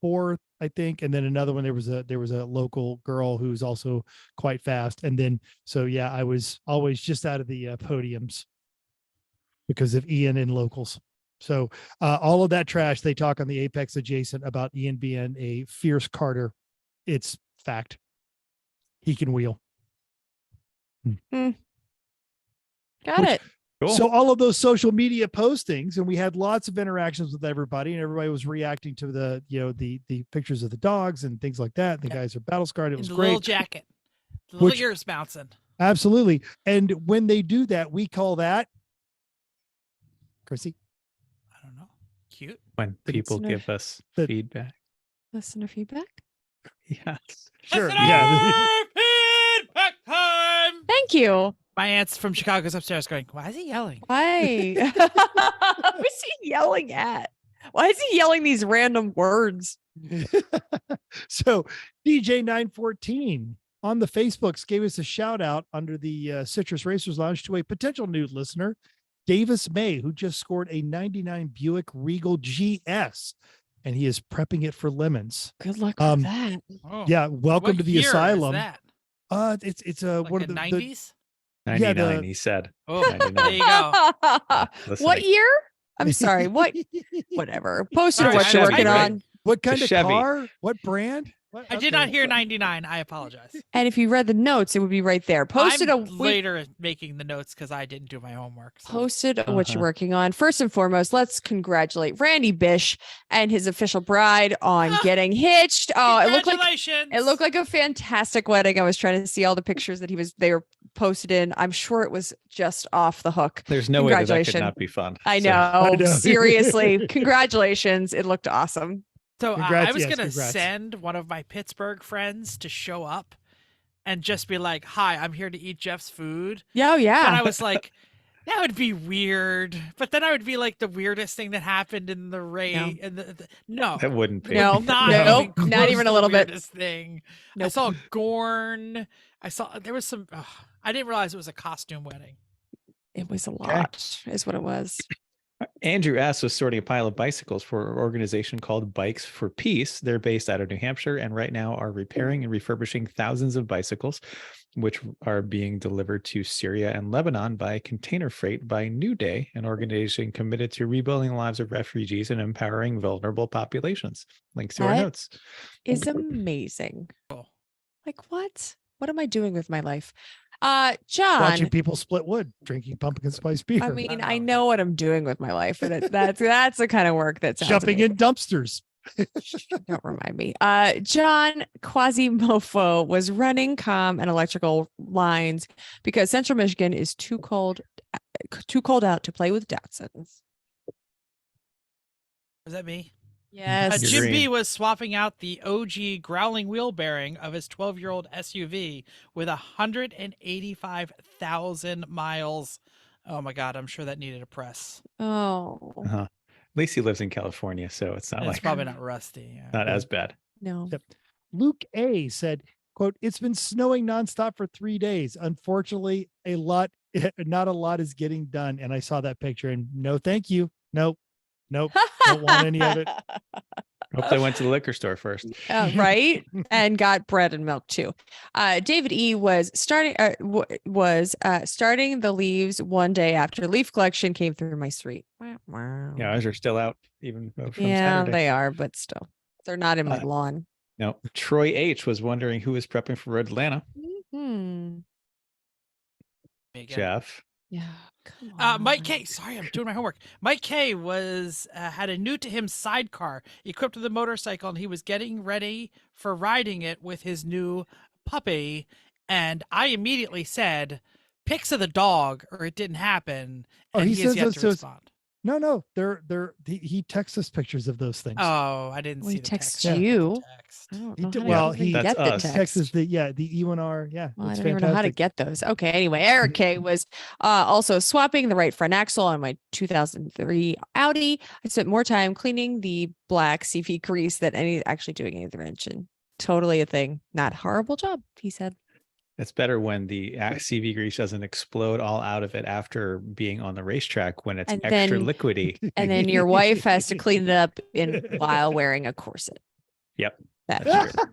4th, I think, and then another one. There was a local girl who's also quite fast, and then so yeah, I was always just out of the podiums because of Ian and locals. So all of that trash they talk on the Apex adjacent about Ian being a fierce karter. It's fact. He can wheel. Got Which- it. Cool. So all of those social media postings, and we had lots of interactions with everybody, and everybody was reacting to the pictures of the dogs and things like that. The Yeah. guys are battle scarred. It In was the great. little jacket. The little Which- ears bouncing. Absolutely. And when they do that, we call that, Chrissy, I don't know. Cute. When people Listener- give us the- feedback. Listener feedback. Yes. sure, Listener yeah. feedback time. Thank you. My aunt's from Chicago's upstairs going, why is he yelling? Why? Who's he yelling at? Why is he yelling these random words? So DJ 914 on the Facebooks gave us a shout out under the Citrus Racers Lounge to a potential new listener, Davis May, who just scored a 99 Buick Regal GS, and he is prepping it for lemons. Good luck Um, with that. Oh, Yeah, welcome what to the year is asylum. that? It's Like one the of the 90s? 99, he said. Oh, 99. there you go. What Listening. year? I'm sorry. What? Whatever. Post it Sorry, what you're Chevy, working right? on. What kind a of Chevy. car? What brand? What? I did Okay. not hear 99. I apologize. And if you read the notes, it would be right there. Posted I'm we later making the notes because I didn't do my homework. So. posted what you're Uh-huh. working on. First and foremost, let's congratulate Randy Bish and his official bride on getting hitched. Oh, Congratulations! it looked like a fantastic wedding. I was trying to see all the pictures that they were posted in. I'm sure it was just off the hook. There's no way that could Congratulations. not be fun. I So- know. I know. Seriously. Congratulations. It looked awesome. So Congrats, I was yes, going to congrats. send one of my Pittsburgh friends to show up and just be like, "Hi, I'm here to eat Jeff's food." Yeah, oh, And yeah. I was like, that would be weird. But then I would be like the weirdest thing that happened in the race. No. That wouldn't be. No, Not nope, even not close even to a the little bit. weirdest thing. I Nope. saw Gorn. I saw there was some. I didn't realize it was a costume wedding. It was a lot, is what it was. Andrew S. was sorting a pile of bicycles for an organization called Bikes for Peace. They're based out of New Hampshire and right now are repairing and refurbishing thousands of bicycles, which are being delivered to Syria and Lebanon by container freight by New Day, an organization committed to rebuilding the lives of refugees and empowering vulnerable populations. Links to our That notes. Is amazing. Cool. Like what? What am I doing with my life? John. Watching people split wood, drinking pumpkin spice beer, I mean, I know what I'm doing with my life, and that's the kind of work that sounds jumping amazing. in dumpsters. Don't remind me. John Quasimofo was running comm and electrical lines because Central Michigan is too cold out to play with Datsuns. Was that me? Yes. You're Jim B green. was swapping out the OG growling wheel bearing of his 12-year-old SUV with 185,000 miles. Oh my God, I'm sure that needed a press. Oh At least he lives in California, so it's not And like it's probably not rusty. Yeah. not as bad. no. Yep. Luke A said, quote, "It's been snowing nonstop for 3 days. Unfortunately, not a lot is getting done." And I saw that picture and no, thank you. Nope. Don't want any of it. Hope they went to the liquor store first. Right, and got bread and milk too. David E was starting starting the leaves one day after leaf collection came through my street. Wow. Yeah, ours are still out even from Yeah, Saturday. they are, but still, they're not in my lawn. No, Troy H was wondering who is prepping for Atlanta. Hmm. Again. Jeff. Yeah. Come on. Mike K. Sorry, I'm doing my homework. Mike K. was had a new to him sidecar equipped with a motorcycle, and he was getting ready for riding it with his new puppy. And I immediately said, "Pics of the dog, or it didn't happen." Oh, And he he has says yet those to to us- respond. No, he texts us pictures of those things. Oh, I didn't Well, see he the texts text. you. Text. I don't He know did- how to well, even he- get That's the us. text. Text is the E1R. Yeah. Well, I it's don't even know how to fantastic. get those. Okay. Anyway, Eric K was also swapping the right front axle on my 2003 Audi. I spent more time cleaning the black CV grease than actually doing any of the engine. Totally a thing. Not horrible job, he said. It's better when the CV grease doesn't explode all out of it after being on the racetrack when it's And extra then- liquidy. And then your wife has to clean it up while wearing a corset. Yep. That's That's true.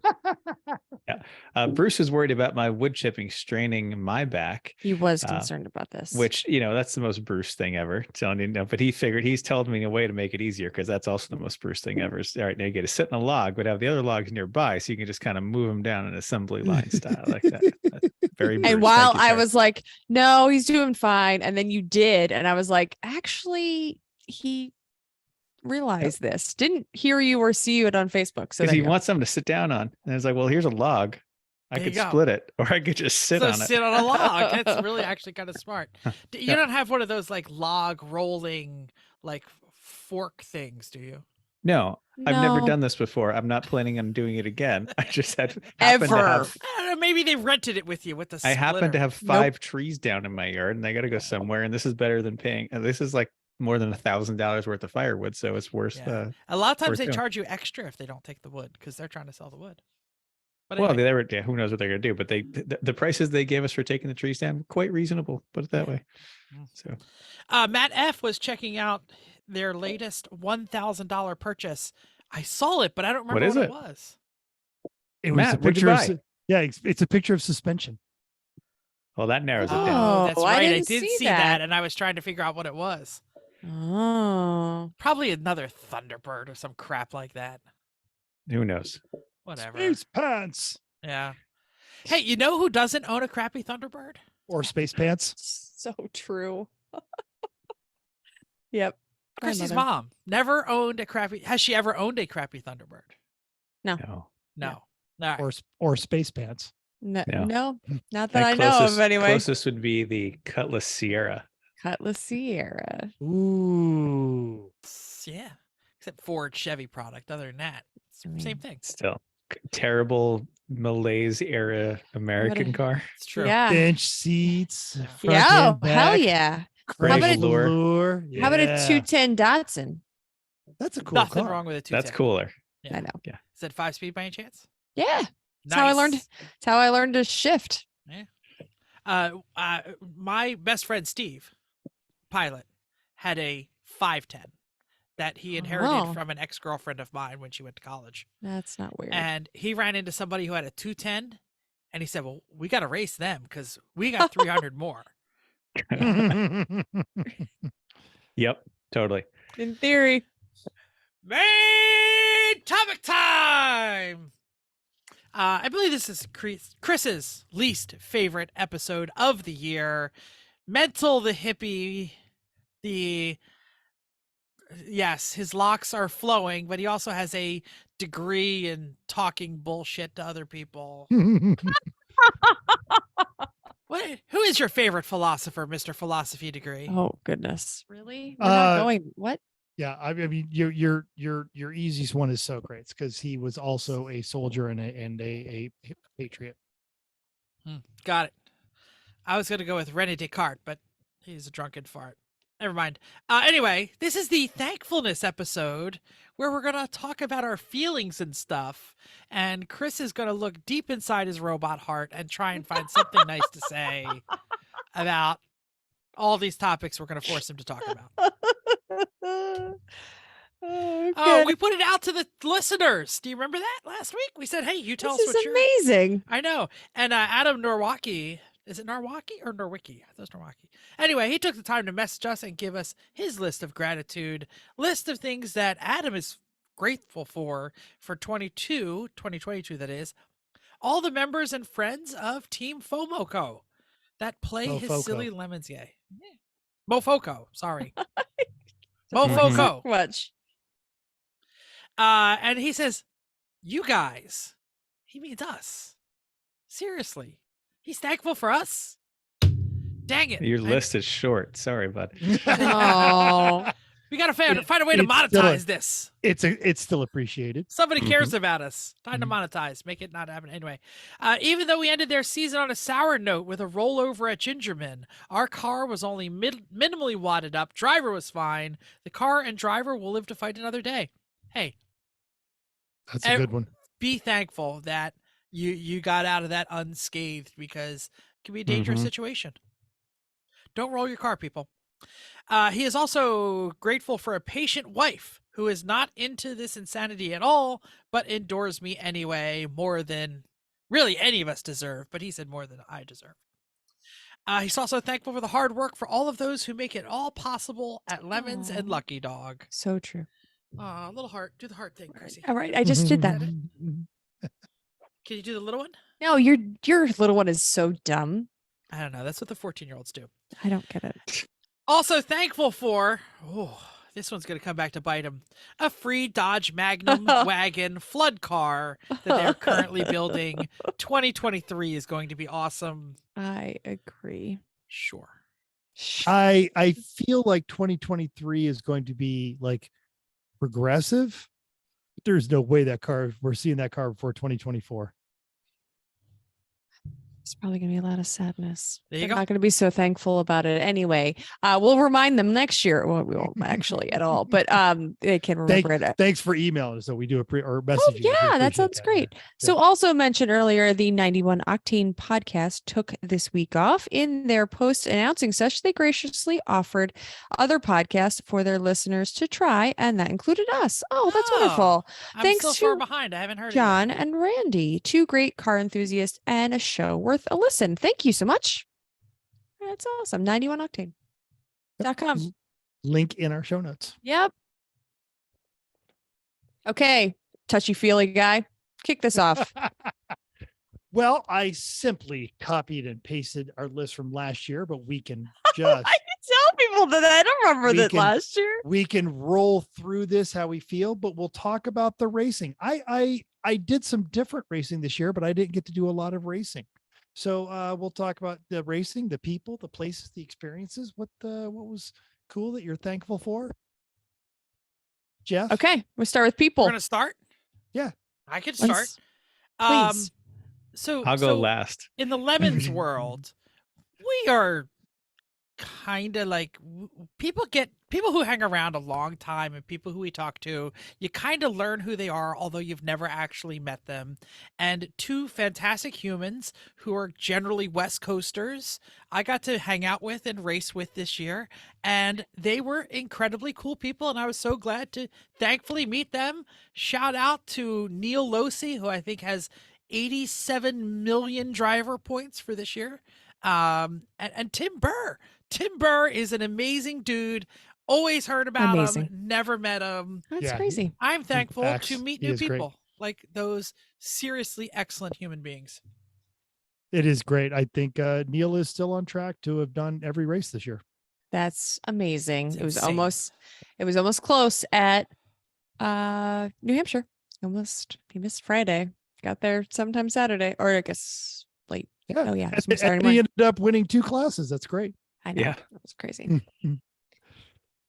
Bruce was worried about my wood chipping straining my back, He was concerned about this. which, that's the most Bruce thing ever. Telling you, no, but he's told me a way to make it easier because that's also the most Bruce thing ever. All right, now you get to sit in a log, but have the other logs nearby so you can just kind of move them down in assembly line style like that. That's very Bruce. And while Thank you, I sir. was like, no, he's doing fine. And then you did. And I was like, actually, he realized this. Didn't hear you or see you it on Facebook. So because there he you go. wants something to sit down on. And it's like, well, here's a log. I There could you go. split it, or I could just sit So on sit it. on a log. That's really actually kind of smart. You Yeah. don't have one of those like log rolling like fork things, do you? No, I've never No. done this before. I'm not planning on doing it again. I just happened to have I don't know. Maybe they rented it with you with the. I happen to splitter. have 5 trees down in my yard, and I got to go somewhere. And this is better than paying. And this is like more than $1,000 worth of firewood, so it's worth. Yeah. A lot of times worth they doing. charge you extra if they don't take the wood because they're trying to sell the wood. But Well, anyway, they were. Yeah, who knows what they're going to do? But the prices they gave us for taking the trees down quite reasonable. Put it that way. Mm. So Matt F was checking out their latest $1,000 purchase. I saw it, but I don't remember is what it? was. It was Matt, a what'd you picture of, buy? yeah, it's a picture of suspension. well, that narrows it down. Oh, That's I right. I didn't did see see that. that, and I was trying to figure out what it was. Oh. Probably another Thunderbird or some crap like that. Who knows? Whatever. Space pants Yeah. Hey, you know who doesn't own a crappy Thunderbird? or space pants. So true. Yep. My Chrissy's mother. mom never owned a crappy. Has she ever owned a crappy Thunderbird? No. No. No. All right. Or space pants. No, No. no, not that I know of anyway. Closest would be the Cutlass Sierra. Cutlass Sierra. Ooh. Yeah. Except Ford Chevy product. Other than that, it's I mean, same thing. Still terrible Malaise era American car. It's true. Yeah. Bench seats. front Yeah. and Oh, hell back, yeah. Crash about a- velour. How about a Yeah. 210 Datsun? That's a cool Nothing car. wrong with it. That's cooler. Yeah. I know. Is that 5-speed by any chance? Yeah. That's how I learned. Nice. That's how I learned to shift. My best friend Steve, pilot, had a 510 that he inherited Oh. from an ex-girlfriend of mine when she went to college. That's not weird. And he ran into somebody who had a 210, and he said, "Well, we got to race them because we got 300 more." Yep, totally. In theory. Main topic time. I believe this is Chris's least favorite episode of the year. Mental the hippie. Yes, his locks are flowing, but he also has a degree in talking bullshit to other people. Who is your favorite philosopher, Mr. Philosophy Degree? Oh goodness. Really? We're not going. What? Yeah, I mean, your easiest one is Socrates because he was also a soldier and a patriot. Got it. I was going to go with René Descartes, but he's a drunken fart. Never mind. Anyway, this is the Thankfulness episode where we're going to talk about our feelings and stuff. And Chris is going to look deep inside his robot heart and try and find something nice to say about all these topics we're going to force him to talk about. Oh, we put it out to the listeners. Do you remember that last week? We said, hey, you tell This us what is you're... amazing. I know. And Adam Norwaki, is it Norwaki or Norwiki? I thought it was Norwaki. Anyway, he took the time to message us and give us his list of gratitude, list of things that Adam is grateful for 2022, that is. All the members and friends of Team FOMOCO that play his Mofoco. silly lemons. Yay. Mofoco, sorry. Mofoco. Much. And he says, you guys, he means us. Seriously. He's thankful for us. Dang it. Your list is short. Sorry, bud. Oh. We got to find a way to It's still monetize this. It's still appreciated. Somebody cares about us. Time to monetize. Make it not happen. Anyway, even though we ended their season on a sour note with a rollover at Gingerman, our car was only minimally wadded up. Driver was fine. The car and driver will live to fight another day. Hey, That's a good one. be thankful that you got out of that unscathed because it can be a dangerous situation. Don't roll your car, people. He is also grateful for a patient wife who is not into this insanity at all, but endures me anyway, more than really any of us deserve. But he said more than I deserve. He's also thankful for the hard work for all of those who make it all possible at Lemons and Aw. Lucky Dog. So true. Little heart. Do the heart thing, Chrissy. All right. I just did that. Can you do the little one? No, your little one is so dumb. I don't know. That's what the 14-year-olds do. I don't get it. Also thankful for, this one's going to come back to bite him, a free Dodge Magnum wagon flood car that they're currently building. 2023 is going to be awesome. I agree. Sure. I feel like 2023 is going to be like progressive. There's no way we're seeing that car before 2024. It's probably going to be a lot of sadness. There you They're go. not going to be so thankful about it anyway. We'll remind them next year. Well, we won't actually at all, but they can remember it. Thanks for emailing. So we do or messaging. Oh, us. We yeah, that appreciate sounds great. Yeah. So also mentioned earlier, the 91 Octane Podcast took this week off. In their post announcing such, they graciously offered other podcasts for their listeners to try, and that included us. Oh, that's wonderful. I'm Thanks still far to behind. I haven't heard John it yet. and Randy, two great car enthusiasts and a show worth a listen. Thank you so much. That's awesome. 91octane.com. Link in our show notes. Yep. Okay. Touchy feely guy. Kick this off. Well, I simply copied and pasted our list from last year, but we can just I can tell people that I don't remember We that can- last year. we can roll through this how we feel, but we'll talk about the racing. I did some different racing this year, but I didn't get to do a lot of racing. So we'll talk about the racing, the people, the places, the experiences. What was cool that you're thankful for? Jeff? Okay, we'll start with We're people. gonna start. Yeah. I can start. Let's- Um, please. so I'll go so last. in the lemons world, we are kind of like people who hang around a long time and people who we talk to, you kind of learn who they are, although you've never actually met them. And two fantastic humans who are generally West Coasters, I got to hang out with and race with this year, and they were incredibly cool people, and I was so glad to thankfully meet them. Shout out to Neil Losi, who I think has 87 million driver points for this year. And Tim Burr. Tim Burr is an amazing dude. Always heard about Amazing. him, never met him. That's Yeah, crazy. I'm thankful Facts. to meet He new is great. people like those seriously excellent human beings. It is great. I think Neil is still on track to have done every race this year. That's amazing. It's It was insane. almost close at New Hampshire. He missed Friday. Got there sometime Saturday, or I guess late. Yeah. Oh yeah, it was And Saturday he morning. ended up winning 2 classes. That's great. I know. Yeah. That was crazy. Mhm.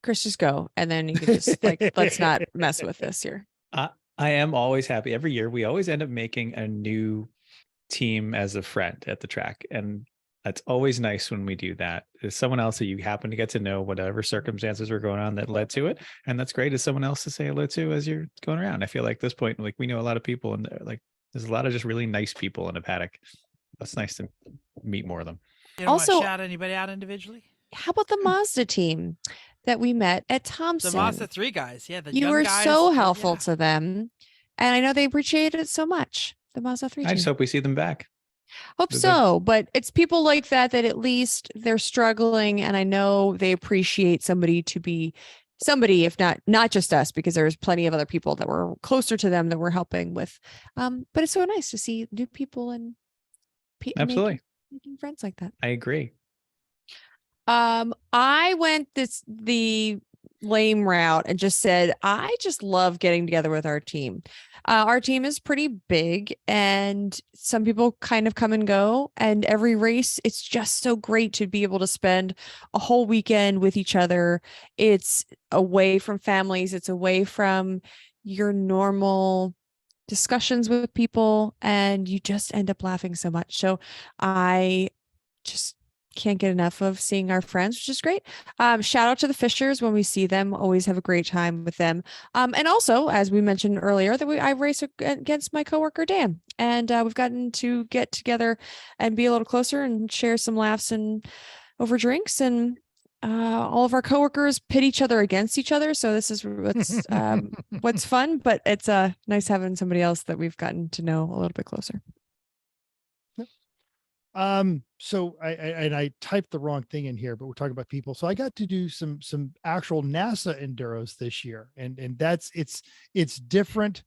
Chris, just go, and then you can just let's not mess with this here. I am always happy. Every year, we always end up making a new team as a friend at the track. And that's always nice when we do that. There's someone else that you happen to get to know, whatever circumstances were going on that led to it. And that's great as someone else to say hello to as you're going around. I feel like at this point, like we know a lot of people, and there's a lot of just really nice people in a paddock. That's nice to meet more of them. You don't Also- want to shout anybody out individually? How about the Mazda team that we met at The Thompson? Mazda 3 guys. Yeah, the You young were guys, so yeah. helpful to them, and I know they appreciated it so much. The Mazda 3 I team. just hope we see them back. Hope They're so, but it's people like that at least they're struggling, and I know they appreciate somebody to be somebody, if not just us, because there's plenty of other people that were closer to them that we're helping with. But it's so nice to see new people and Absolutely. making friends like that. I agree. I went the lame route and just said, I just love getting together with our team. Our team is pretty big, and some people kind of come and go, and every race, it's just so great to be able to spend a whole weekend with each other. It's away from families. It's away from your normal discussions with people, and you just end up laughing so much. So I just can't get enough of seeing our friends, which is great. Shout out to the Fishers when we see them. Always have a great time with them. And also, as we mentioned earlier, that I race against my coworker Dan, and we've gotten to get together and be a little closer and share some laughs and over drinks. And all of our coworkers pit each other against each other. So this is what's fun, but it's nice having somebody else that we've gotten to know a little bit closer. So I typed the wrong thing in here, but we're talking about people. So I got to do some actual NASA enduros this year, and it's different,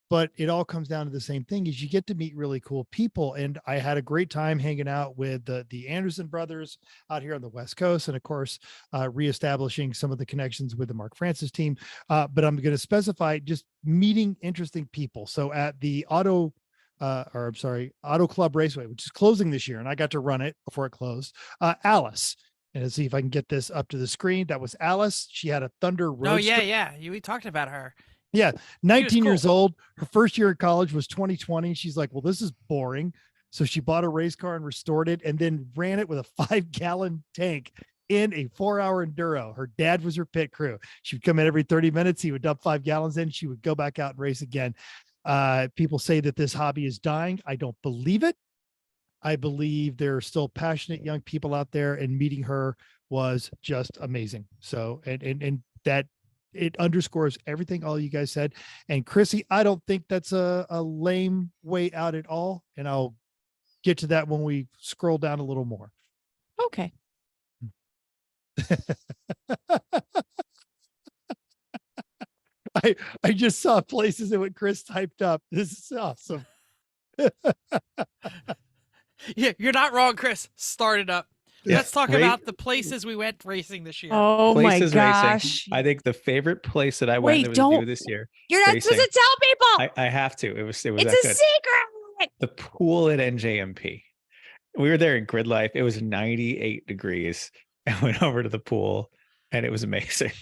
but it all comes down to the same thing: is you get to meet really cool people. And I had a great time hanging out with the Anderson brothers out here on the West Coast, and of course, reestablishing some of the connections with the Mark Francis team. But I'm going to specify just meeting interesting people. So at the Auto Club Raceway, which is closing this year, and I got to run it before it closed. Alice, and let's see if I can get this up to the screen. That was Alice. She had a Thunder Roadster. Oh, yeah. We talked about her. Yeah, 19 cool. years old. Her first year in college was 2020. She's like, well, this is boring. So she bought a race car and restored it, and then ran it with a 5-gallon tank in a 4-hour enduro. Her dad was her pit crew. She would come in every 30 minutes. He would dump 5 gallons in. She would go back out and race again. People say that this hobby is dying. I don't believe it. I believe there are still passionate young people out there, and meeting her was just amazing. So, and that it underscores everything all you guys said. And Chrissy, I don't think that's a lame way out at all. And I'll get to that when we scroll down a little more. Okay. I just saw places that what Chris typed up. This is awesome. Yeah, you're not wrong, Chris. Start it up. Yeah. Let's talk about the places we went racing this year. Oh my Places gosh. racing. I think the favorite place that I Wait, went that was new don't- this year. You're not racing. supposed to tell people. I have to. It was It's that a good. secret. The pool at NJMP. We were there in grid life. It was 98 degrees. I went over to the pool and it was amazing.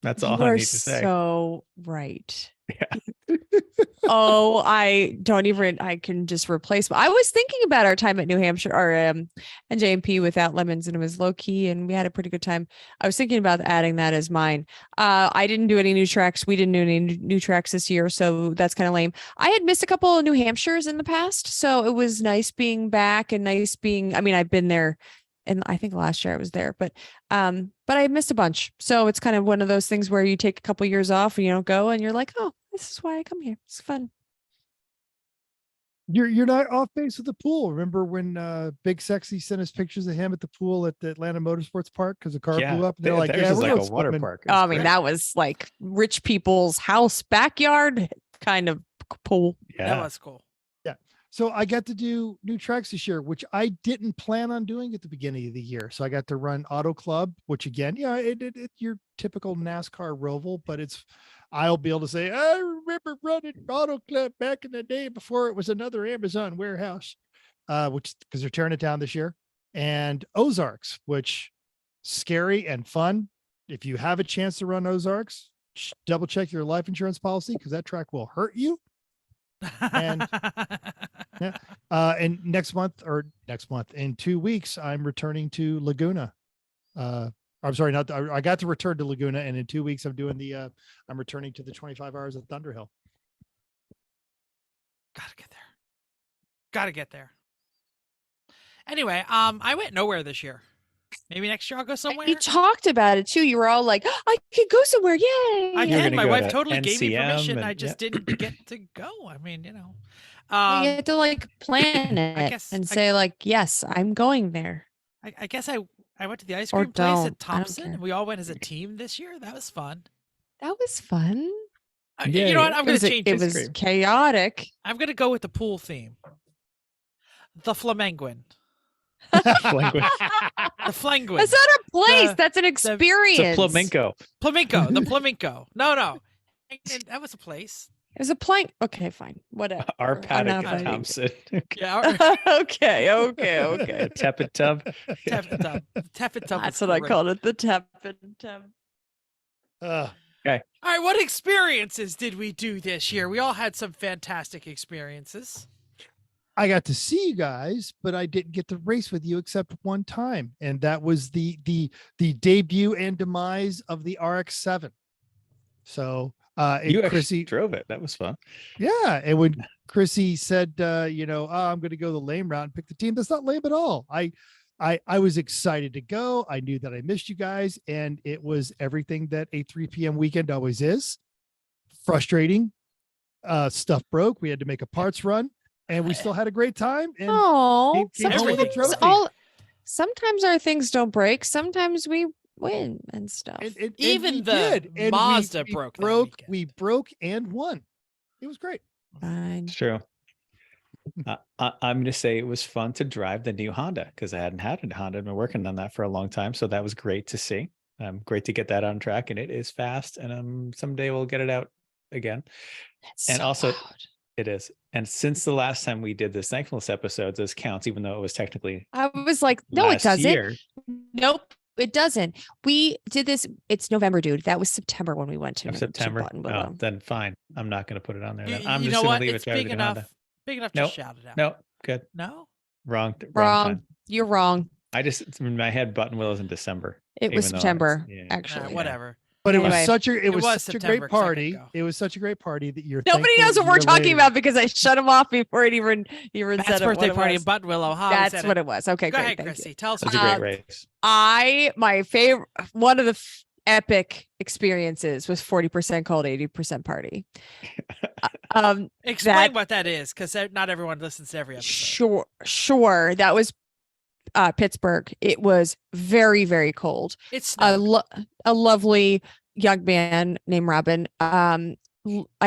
That's all You I are need to say. so right. Yeah. Oh, I don't even, I can just replace. I was thinking about our time at New Hampshire or NJMP without lemons, and it was low key and we had a pretty good time. I was thinking about adding that as mine. I didn't do any new tracks. We didn't do any new tracks this year, so that's kind of lame. I had missed a couple of New Hampshires in the past, so it was nice being back and nice being, I mean, I've been there. And I think last year I was there, but I missed a bunch. So it's kind of one of those things where you take a couple years off and you don't go and you're like, oh, this is why I come here. It's fun. You're not off base with the pool. Remember when Big Sexy sent us pictures of him at the pool at the Atlanta Motorsports Park because the car blew up? And they're like, theirs yeah, was we're like going a water swimming. park. It was I mean, great. that was like rich people's house backyard kind of pool. That Yeah. was cool. So I got to do new tracks this year, which I didn't plan on doing at the beginning of the year. So I got to run Auto Club, which again, yeah, it your typical NASCAR roval, but I'll be able to say, I remember running Auto Club back in the day before it was another Amazon warehouse, which because they're tearing it down this year, and Ozarks, which scary and fun. If you have a chance to run Ozarks, double check your life insurance policy because that track will hurt you. And and next month in 2 weeks, I'm returning to Laguna. I'm sorry, I got to return to Laguna, and in 2 weeks I'm doing I'm returning to the 25 hours of Thunderhill. Gotta get there. Anyway, I went nowhere this year. Maybe next year I'll go somewhere. You talked about it too. You were all like, oh, I could go somewhere. Yay. I You're did. gonna My go wife to totally gave me NCM permission. and- I just didn't get to go. I mean, You have to like plan it guess and I- say like, yes, I'm going there. I guess I went to the ice Or cream place don't. I at don't Thompson, care. and we all went as a team this year. That was fun. That was fun. Yeah, You know what? yeah. I'm It gonna was, change it this. was chaotic. I'm gonna go with the pool theme. The Flamenguin. Language. The Flanguin. That's not a place. The- That's an It's experience. a flamenco. Flamenco. The Flamenco. No. That was a place. It was a plank. Okay, fine. Whatever. Our I'm paddock not at fighting. Thompson. Yeah. okay. Tepid tub. Tepid tub. Tepid tub. That's was what I great. called it. The tepid tub. All right, what experiences did we do this year? We all had some fantastic experiences. I got to see you guys, but I didn't get to race with you except one time, and that was the debut and demise of the RX-7. So You actually Chrissy, drove it. That was fun. yeah, and when Chrissy said, I'm going to go the lame route and pick the team, that's not lame at all. I was excited to go. I knew that I missed you guys, and it was everything that a 3 p.m. weekend always is. Frustrating. Stuff broke. We had to make a parts run, and we still had a great time. And Oh, came home with a trophy. sometimes our things don't break. Sometimes we win and stuff. and Even we the did. And Mazda we broke that broke. weekend. We broke and won. It was great. Fine. It's true. I'm going to say it was fun to drive the new Honda because I hadn't had a Honda. I've been working on that for a long time. So that was great to see. Great to get that on track, and it is fast. And someday we'll get it out again. That's And so also- loud. It is. And since the last time we did this Thankfulness episode, this counts, even though it was technically I was like, no, it last doesn't. year. Nope, it doesn't. We did this. It's November, dude. That was September when we went to Of September. Buttonwillow. Oh, then fine. I'm not going to put it on there. You, Then. I'm you just know going what? to leave It's it driving big the enough. Honda. Big enough Nope. to shout it out. No, good. No. Wrong Wrong. time. You're wrong. I just in my head Buttonwillow is in December. It was even though it's- September, yeah. actually. Whatever. But it Anyway. was such a was such a September, great 'cause I could party. go. It was such a great party that you're Nobody thankful knows what a we're year talking later- about because I shut him off before it even Matt's said birthday it, what party it in was. Buttonwillow. How That's what it was. Okay, Go great. ahead, Thank Chrissy. you. Tell us. It was a about great it. race. My favorite, one of the epic experiences was 40% cold, 80% party. Explain that- what that is, because not everyone listens to every episode. Sure. That was Pittsburgh. It was very, very cold. It's A lovely, young man named Robin. I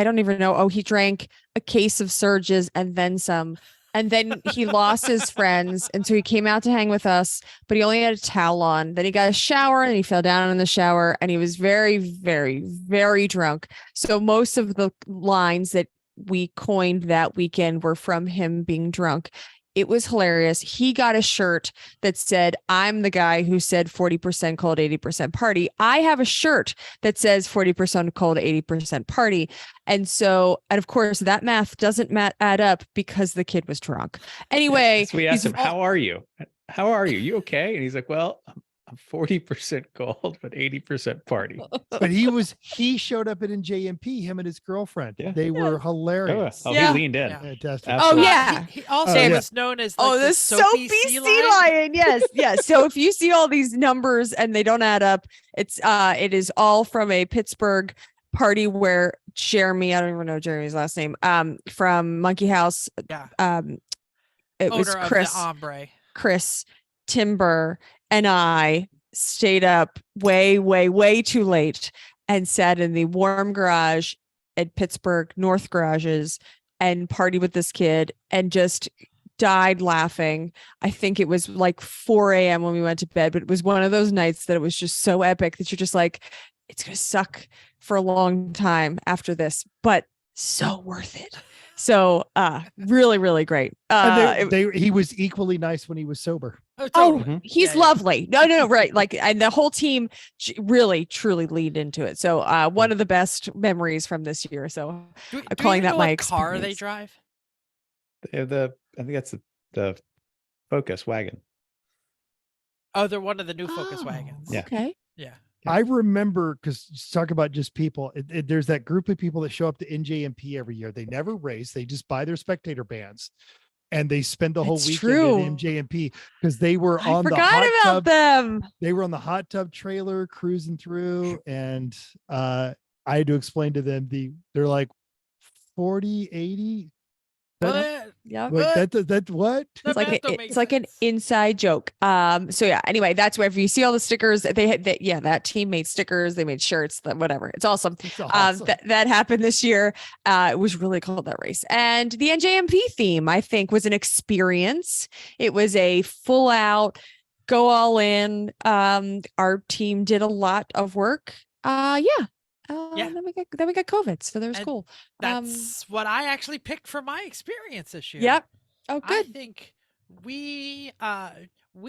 don't even know. Oh, he drank a case of surges and then some. And then he lost his friends. And so he came out to hang with us, but he only had a towel on. Then he got a shower and he fell down in the shower and he was very, very, very drunk. So most of the lines that we coined that weekend were from him being drunk. It was hilarious. He got a shirt that said, I'm the guy who said 40% cold, 80% party. I have a shirt that says 40% cold, 80% party. And of course, that math doesn't add up because the kid was drunk. Anyway, So we asked him, how are you? How are you? You okay? And he's like, well, I'm 40% cold, but 80% party. But he showed up at NJMP, him and his girlfriend. Yeah. They were hilarious. Oh, Yeah. he leaned in. Yeah. Fantastic. Absolutely. Oh, yeah. He also Oh, yeah. was known as like, the Soapy Sea Lion. Yes, yes. So if you see all these numbers and they don't add up, it is all from a Pittsburgh party where Jeremy, I don't even know Jeremy's last name, from Monkey House. Yeah. It was Owner of Chris. the Ombre. Chris, Timber, and I stayed up way, way, way too late and sat in the warm garage at Pittsburgh North Garages and partied with this kid and just died laughing. I think it was like 4 a.m. when we went to bed, but it was one of those nights that it was just so epic that you're just like, it's going to suck for a long time after this, but so worth it. So really, really great. He was equally nice when he was sober. Oh, Oh, totally. he's Yeah. lovely. No, right. Like, and the whole team really, truly leaned into it. So one of the best memories from this year. So Do calling you that know my what car they experience. drive? They have I think that's the Focus wagon. Oh, they're one of the new Focus wagons. Yeah. Okay. Yeah. I remember, because talk about just people, there's that group of people that show up to NJMP every year. They never race. They just buy their spectator bands and they spend the whole That's weekend true. at MJMP because they were I on the forgot hot about tub. them. They were on the hot tub trailer cruising through, and I had to explain to them they're like 40, 80. But Yeah. Wait, that what? the It's like math don't make it's like an sense. inside joke. So yeah. Anyway, that's where if you see all the stickers, they had that. Yeah, that team made stickers. They made shirts. Whatever. It's awesome. It's awesome. That happened this year. It was really cool, that race. And the NJMP theme, I think, was an experience. It was a full out go all in. Our team did a lot of work. Yeah. Yeah. Then we got COVID, so that was And cool. That's what I actually picked for my experience this year. Yep. Oh, I good. think we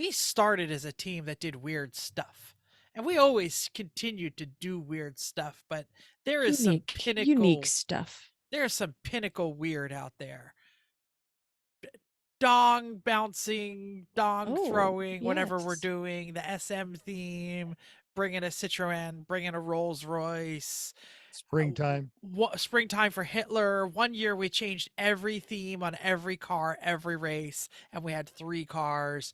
started as a team that did weird stuff. And we always continued to do weird stuff, but there is some Unique stuff. there's some pinnacle weird out there. Dong bouncing, dong Oh, throwing, whatever we're yes. doing, the SM theme, bringing a Citroen, bringing a Rolls Royce, Springtime. springtime for Hitler. One year we changed every theme on every car, every race, and we had 3 cars.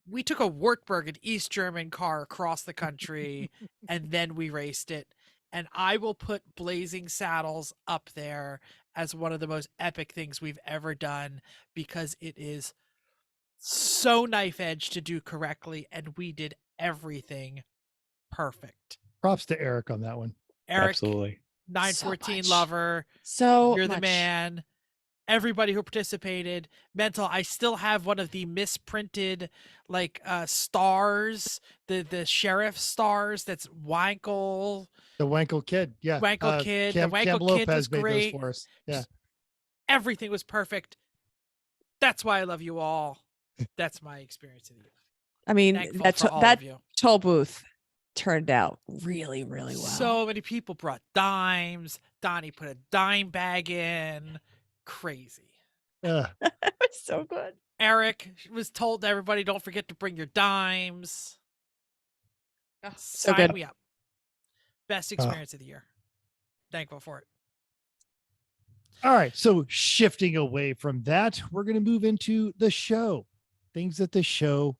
We took a Wartburg, an East German car, across the country, and then we raced it. And I will put Blazing Saddles up there as one of the most epic things we've ever done because it is so knife edge to do correctly, and we did everything perfect. Props to Eric on that one. Eric, Absolutely. 914 much. lover, So you're the much. man. Everybody who participated. Mental, I still have one of the misprinted stars, the sheriff stars. That's Wankel. The Wankel Kid. Yeah. Wankel Kid. The Cam Wankel Kid was made those great. for us. Yeah. Everything was perfect. That's why I love you all. That's my experience of you. I mean, Thankful that for all that of you. toll booth turned out really, really well. So many people brought dimes. Donnie put a dime bag in. Crazy. Yeah. it was so good. Eric was told to everybody, don't forget to bring your dimes. So Sign good. me up. Best experience of the year. Thankful for it. All right. So shifting away from that, we're going to move into the show. Things at the show.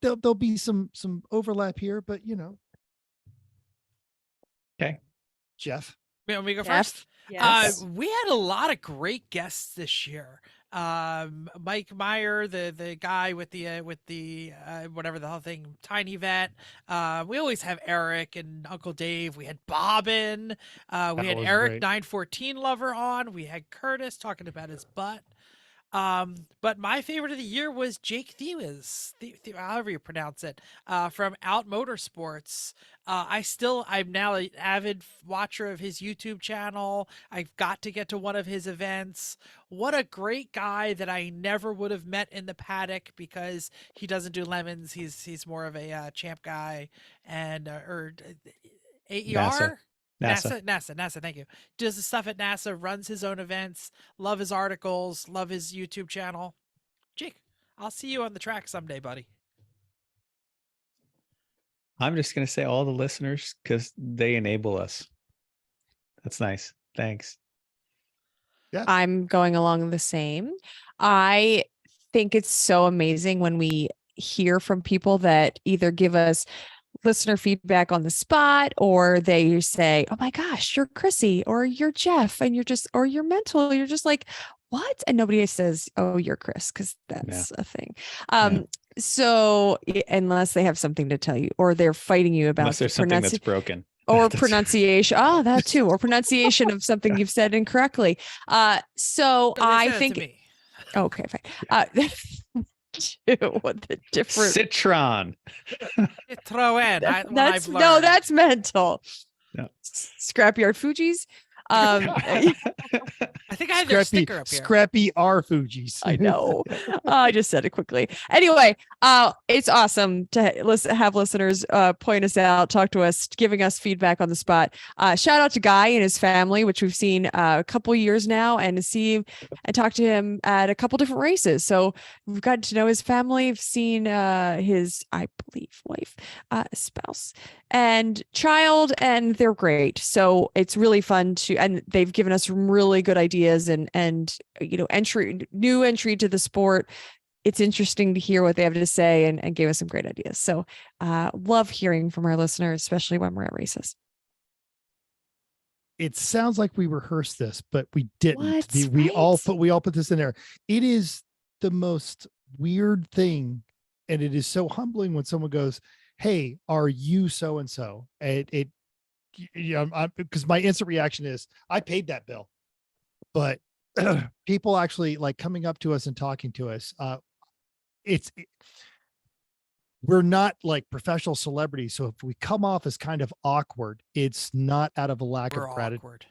There'll be some overlap here, but Okay. Jeff. Want me to go Jeff? first? Yes. We had a lot of great guests this year. Mike Meyer, the guy with the whatever the hell thing, Tiny Vet. We always have Eric and Uncle Dave. We had Bobbin. We That had was Eric great. 914 Lover on. We had Curtis talking about his butt. But my favorite of the year was Jake Thewas, however you pronounce it, from Out Motorsports. I'm now an avid watcher of his YouTube channel. I've got to get to one of his events. What a great guy that I never would have met in the paddock because he doesn't do lemons. He's more of a champ guy and or AER. NASA, thank you. Does the stuff at NASA, runs his own events, love his articles, love his YouTube channel. Jake, I'll see you on the track someday, buddy. I'm just going to say all the listeners because they enable us. That's nice. Thanks. I'm going along the same. I think it's so amazing when we hear from people that either give us listener feedback on the spot, or they say, oh my gosh, you're Chrissy, or you're Jeff, and or you're Mental. You're just like, what? And nobody says, oh, you're Chris, because that's a thing. So unless they have something to tell you, or they're fighting you about Unless there's something that's broken. Or pronunciation. Oh, that too. Or pronunciation of something you've said incorrectly. So I think. Okay, fine. What the different Citron. Citroen. That's Mental. No. Scrapyard Fuji's. I think I have their sticker up here. Scrappy R Fuji's. I know. I just said it quickly. Anyway, it's awesome to have listeners point us out, talk to us, giving us feedback on the spot. Shout out to Guy and his family, which we've seen a couple years now, and to see him and talk to him at a couple different races. So we've gotten to know his family. We've seen his, I believe, wife, spouse, and child, and they're great. So it's really fun and they've given us some really good ideas and new entry to the sport. It's interesting to hear what they have to say and gave us some great ideas. So love hearing from our listeners, especially when we're at races. It sounds like we rehearsed this, but we didn't. What? We all put this in there. It is the most weird thing, and it is so humbling when someone goes, hey, are you so and so? Because my instant reaction is, I paid that bill. But people actually like coming up to us and talking to us. We're not like professional celebrities, so if we come off as kind of awkward, it's not out of a lack of gratitude.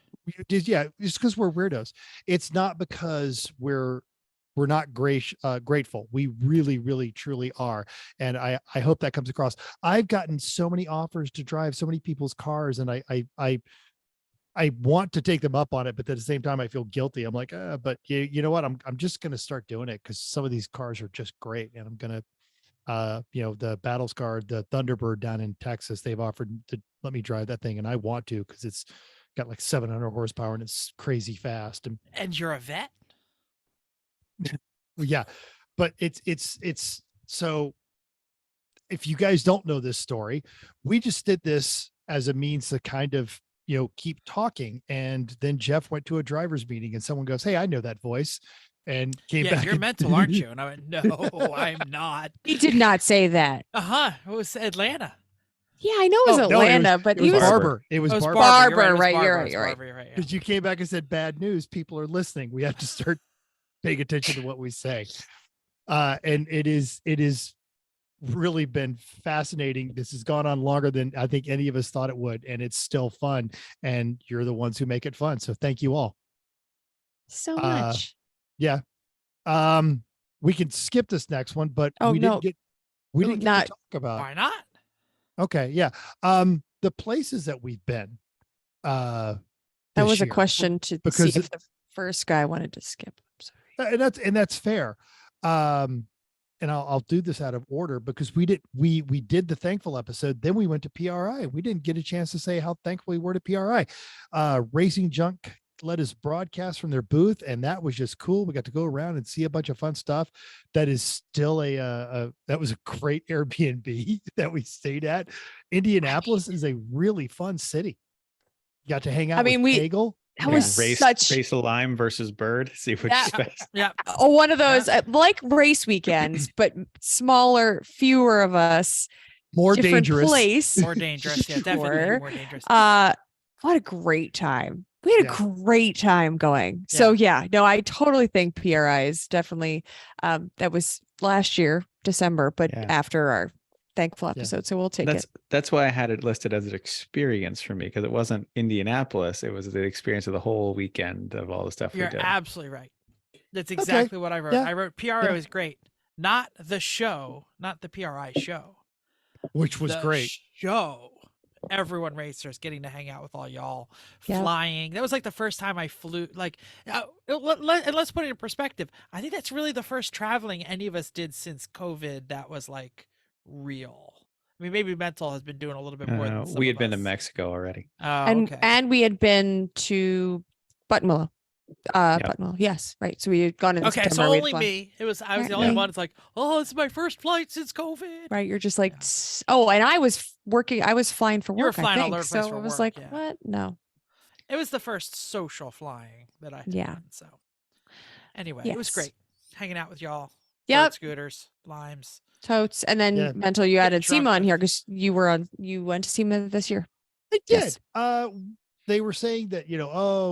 Yeah, just because we're weirdos. It's not because we're not grateful. We really, really, truly are. And I hope that comes across. I've gotten so many offers to drive so many people's cars, and I want to take them up on it, but at the same time, I feel guilty. I'm like, but you know what? I'm just going to start doing it because some of these cars are just great. And I'm going to, the Battles car, the Thunderbird down in Texas, they've offered to let me drive that thing. And I want to, because it's got like 700 horsepower and it's crazy fast. And you're a vet? Yeah, but it's so if you guys don't know this story, we just did this as a means to kind of, keep talking. And then Jeff went to a driver's meeting and someone goes, hey, I know that voice, and came back. You're Mental, aren't you? And I went, no, I'm not. He did not say that. It was Atlanta. Yeah, I know it was Atlanta, but he was Barber. It was Barber. Barber, right? You're right. Because you came back and said bad news. People are listening. We have to start paying attention to what we say. And it is really been fascinating. This has gone on longer than I think any of us thought it would, and it's still fun. And you're the ones who make it fun. So thank you all so much. Yeah. We can skip this next one, but we didn't get to talk about. Why not? Okay. Yeah. The places that we've been. That was a question to see if the first guy wanted to skip. I'm sorry. And that's fair. And I'll do this out of order because we did the thankful episode. Then we went to PRI. We didn't get a chance to say how thankful we were to PRI. Racing Junk let us broadcast from their booth, and that was just cool. We got to go around and see a bunch of fun stuff. That is still that was a great Airbnb that we stayed at. Indianapolis is a really fun city. Got to hang out with Hagel That Like was race such lime versus bird. See which Yeah. is best. Yeah. one of those like race weekends, but smaller, fewer of us, More different dangerous. place. More dangerous. Yeah, definitely Sure. more dangerous. What a great time. We had a Yeah. great time going. So yeah, no, I totally think PRI is definitely that was last year, December, but Yeah. after our thankful episode. So we'll take it. That's why I had it listed as an experience for me, because it wasn't Indianapolis. It was the experience of the whole weekend of all the stuff You're we did. absolutely right. That's exactly what I wrote. Yeah. I wrote PRI was great. Not the show, not the PRI show. Which was The great. show. Everyone racers getting to hang out with all y'all, Yep. flying. That was like the first time I flew. Like, and let's put it in perspective. I think that's really the first traveling any of us did since COVID that was like real. I mean, maybe Mental has been doing a little bit more. Than some We of had been to us. Mexico already. Oh, and okay. and we had been to Buttonwillow. Buttonwillow, yes, right. So we had gone in Okay, September. so we had only flown- me. I was the Right, only right. one. It's like, oh, it's my first flight since COVID. Right, you're just like, oh, and I was working. I was flying for work. You were flying I all think. over the place So for it was work, like, yeah. what? No. It was the first social flying that I had Yeah. done. So anyway, it was Yes. great hanging out with y'all. Yep. Bird scooters, limes. Totes, and then Yeah. Mental. You Getting added drunk SEMA on with- here because you went to SEMA this year. I Yes. did. They were saying that,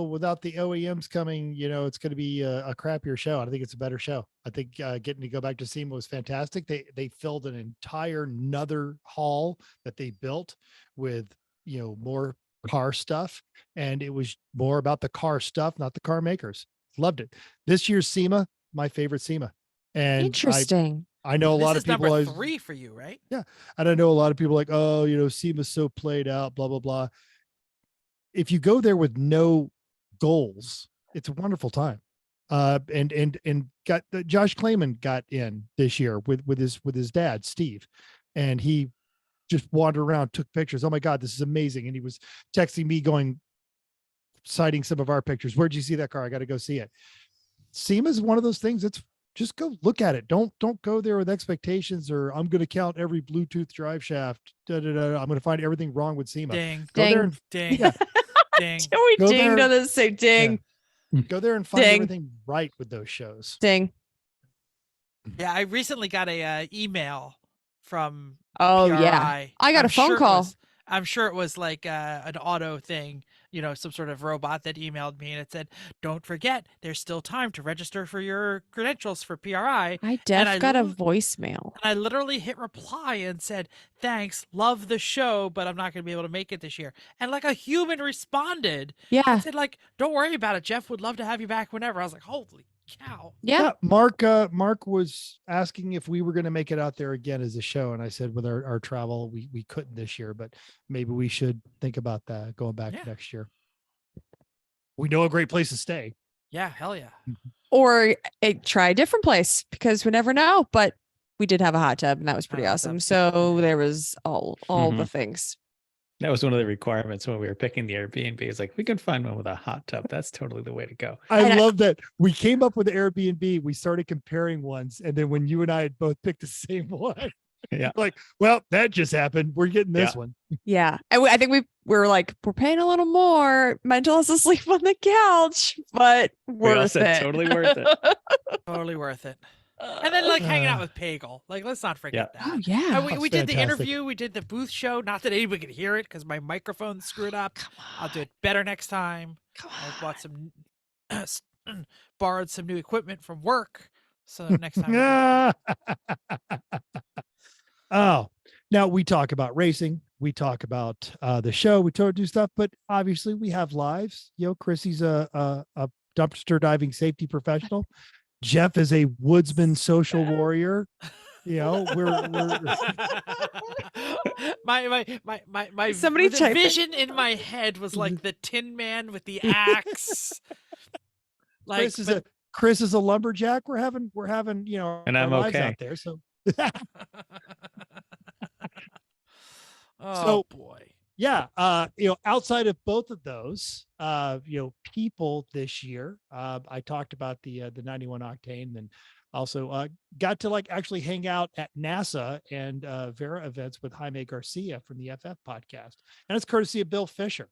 without the OEMs coming, it's going to be a crappier show. I think it's a better show. I think getting to go back to SEMA was fantastic. They filled an entire another hall that they built with, more car stuff. And it was more about the car stuff, not the car makers. Loved it. This year's SEMA, my favorite SEMA. And Interesting. I know a This lot is of people number always, 3 for you, right? and I know a lot of people like, oh, SEMA's so played out, blah, blah, blah. If you go there with no goals, it's a wonderful time. And got Josh Clayman got in this year with his dad, Steve, and he just wandered around, took pictures. Oh my God, this is amazing. And he was texting me citing some of our pictures. Where'd you see that car? I got to go see it. SEMA is one of those things. It's just go look at it. Don't go there with expectations or I'm going to count every Bluetooth drive shaft. I'm going to find everything wrong with SEMA. Ding, Go there Ding. and ding, Yeah. ding. We Go dinged there. on this. Say ding, go there and find Ding. everything right with those shows. ding. Yeah, I recently got a email from Oh PRI. yeah, I got a phone sure it call. I'm sure it was like an auto thing, some sort of robot that emailed me and it said, "Don't forget, there's still time to register for your credentials for PRI." I I got a lo- voicemail. And I literally hit reply and said, "Thanks, love the show, but I'm not going to be able to make it this year." And like a human responded Yeah, and said, like, "Don't worry about it. Jeff would love to have you back whenever." I was like, "Holy cow!" yeah. Mark was asking if we were going to make it out there again as a show. And I said, with our travel, we couldn't this year, but maybe we should think about that going back Yeah. next year. We know a great place to stay. Yeah, hell yeah. Or try a different place because we never know. But we did have a hot tub and that was pretty hot awesome. tub. So there was all the things. That was one of the requirements when we were picking the Airbnb. It's like, we can find one with a hot tub. That's totally the way to go. I And love that we came up with the Airbnb. We started comparing ones. And then when you and I had both picked the same one, Yeah. like, well, that just happened. We're getting this Yeah. one. Yeah, and I think we were like, we're paying a little more. Mental has to sleep on the couch, but We all worth said it. totally worth it. Totally worth it. And then like hanging out with Pagel. Like, let's not forget that. Oh yeah. And we That's did the fantastic. interview, we did the booth show. Not that anybody could hear it because my microphone screwed up. Come I'll do it better next time. Come I bought some, borrowed some new equipment from work. So next time. Oh, now we talk about racing. We talk about the show. We do stuff, but obviously we have lives. Chrissy's a dumpster diving safety professional. Jeff is a woodsman social warrior. We're my Somebody the type it. vision in my head was like the Tin Man with the axe. Like, Chris is a lumberjack. We're having And I'm our lives okay. out there. So oh So- boy. yeah, outside of both of those, people this year, I talked about the 91 Octane, and also got to actually hang out at NASA and Vera events with Jaime Garcia from the FF podcast, and it's courtesy of Bill Fisher.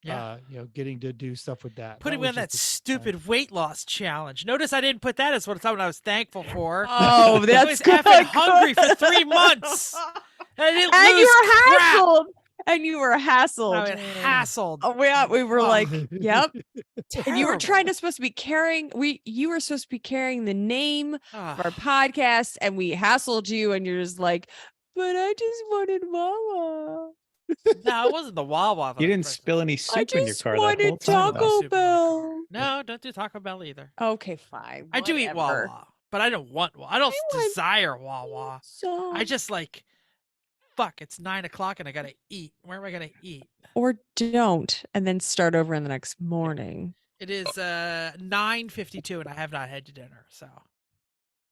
Yeah. Getting to do stuff with that. Putting me was on that just a- stupid weight loss challenge. Notice I didn't put that as something I was thankful for. Oh, I that's was good. effing hungry for 3 months. And I didn't And lose you were crap. hassled. And you were hassled. I was hassled. Oh, we were Oh, like, yep. And you were terrible. supposed to be carrying you were supposed to be carrying the name of Ah, our podcast, and we hassled you, and you're just like, but I just wanted Wawa. no, it wasn't the Wawa. You didn't breakfast. spill any I soup in your just car that whole wanted time. Taco though. soup in my car. Bell. No, don't do Taco Bell either. Okay, fine. I do eat whatever. Wawa, but I don't want Wawa. I don't I want desire Wawa. So, I just like, fuck, it's 9 o'clock and I gotta eat. Where am I gonna eat? or don't, and then start over in the next morning. It is 9:52 and I have not had dinner, so At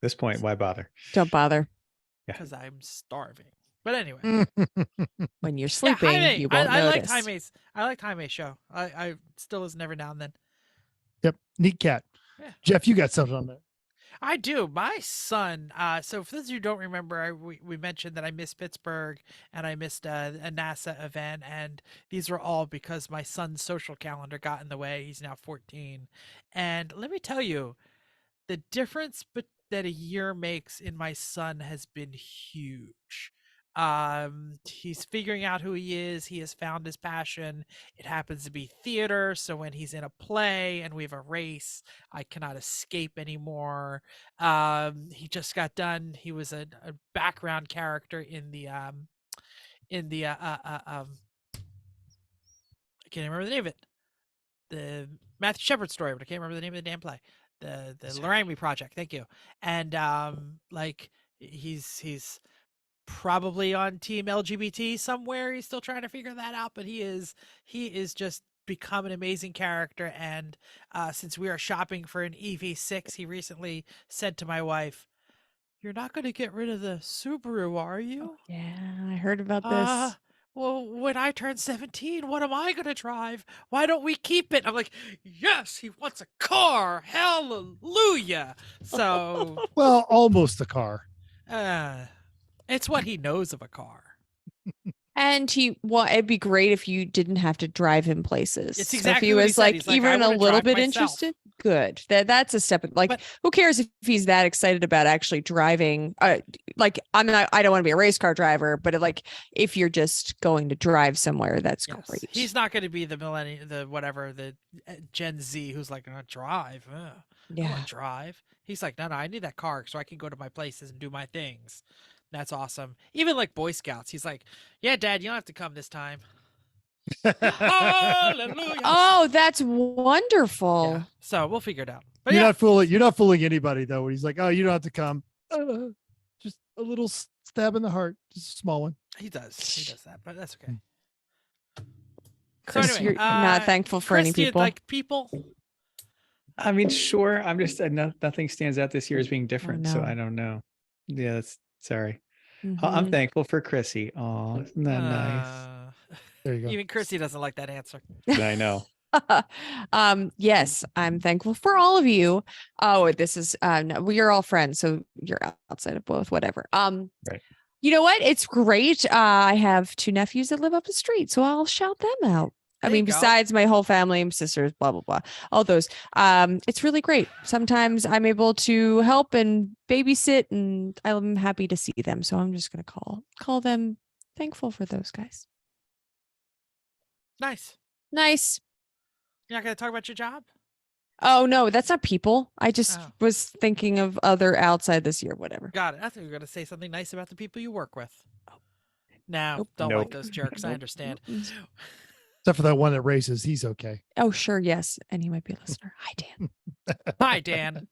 this point, why bother? Don't bother. because I'm starving. But anyway, When you're yeah, sleeping, Jaime, you won't I like notice. Jaime's. I like Jaime's show. I still listen every now and then. Yep. Neat cat. Yeah. Jeff, you got something on that. I do. My son. So for those of you who don't remember, we mentioned that I missed Pittsburgh and I missed a NASA event, and these were all because my son's social calendar got in the way. He's now 14, and let me tell you, the difference that a year makes in my son has been huge. He's figuring out who he is. He has found his passion. It happens to be theater, so when he's in a play and we have a race, I cannot escape anymore. He just got done. He was a background character in the I can't remember the name of it. The Matthew Shepard story, but I can't remember the name of the damn play. The Laramie Project. Thank you. And like he's probably on team LGBT somewhere. He's still trying to figure that out, but he is just become an amazing character. And since we are shopping for an EV6, he recently said to my wife, "You're not going to get rid of the Subaru, are you?" Yeah, I heard about this. Well, when I turn 17, what am I going to drive? Why don't we keep it? I'm like, yes, he wants a car. Hallelujah. So, Well, almost a car. it's what he knows of a car. And it'd be great if you didn't have to drive him places. It's So exactly if he what he was said. like He's like, "I even a wanna little drive bit myself." interested, good. That's a step. Like, But- who cares if he's that excited about actually driving? Like, I don't want to be a race car driver, but like, if you're just going to drive somewhere, that's Yes. great. He's not going to be the millennial, the Gen Z who's like, drive. I yeah. want to drive. He's like, no, I need that car so I can go to my places and do my things. That's awesome. Even like Boy Scouts, he's like, yeah, Dad, you don't have to come this time. Hallelujah. Oh, that's wonderful. Yeah. So we'll figure it out. But You're yeah, not fooling. You're not fooling anybody though. When he's like, "Oh, you don't have to come." Just a little stab in the heart, just a small one. he does that, but that's okay. Chris, anyway, you're not thankful for Chris, any do you people. like people? I mean, sure. I'm just nothing stands out this year as being different, so no. I don't know. Yeah, that's sorry. Mhm. I'm thankful for Chrissy. Oh, isn't that nice? There you go. Even Chrissy doesn't like that answer. I know. Yes, I'm thankful for all of you. Oh, this is no, we are all friends, so you're outside of both, whatever. Right. You know what? It's great. I have 2 nephews that live up the street, so I'll shout them out. I There you mean, go. besides my whole family, my sisters, blah blah blah, all those. It's really great. Sometimes I'm able to help and babysit, and I'm happy to see them. So I'm just gonna call them thankful for those guys. Nice. Nice. You're not going to talk about your job? Oh no, that's not people. I just Oh. was thinking of other outside this year, whatever. Got it. I thought you were going to say something nice about the people you work with. No, Nope. don't like Nope. those jerks. I understand. Except for that one that races, he's okay. Oh, sure, yes. And he might be a listener. Hi, Dan. Hi, Dan.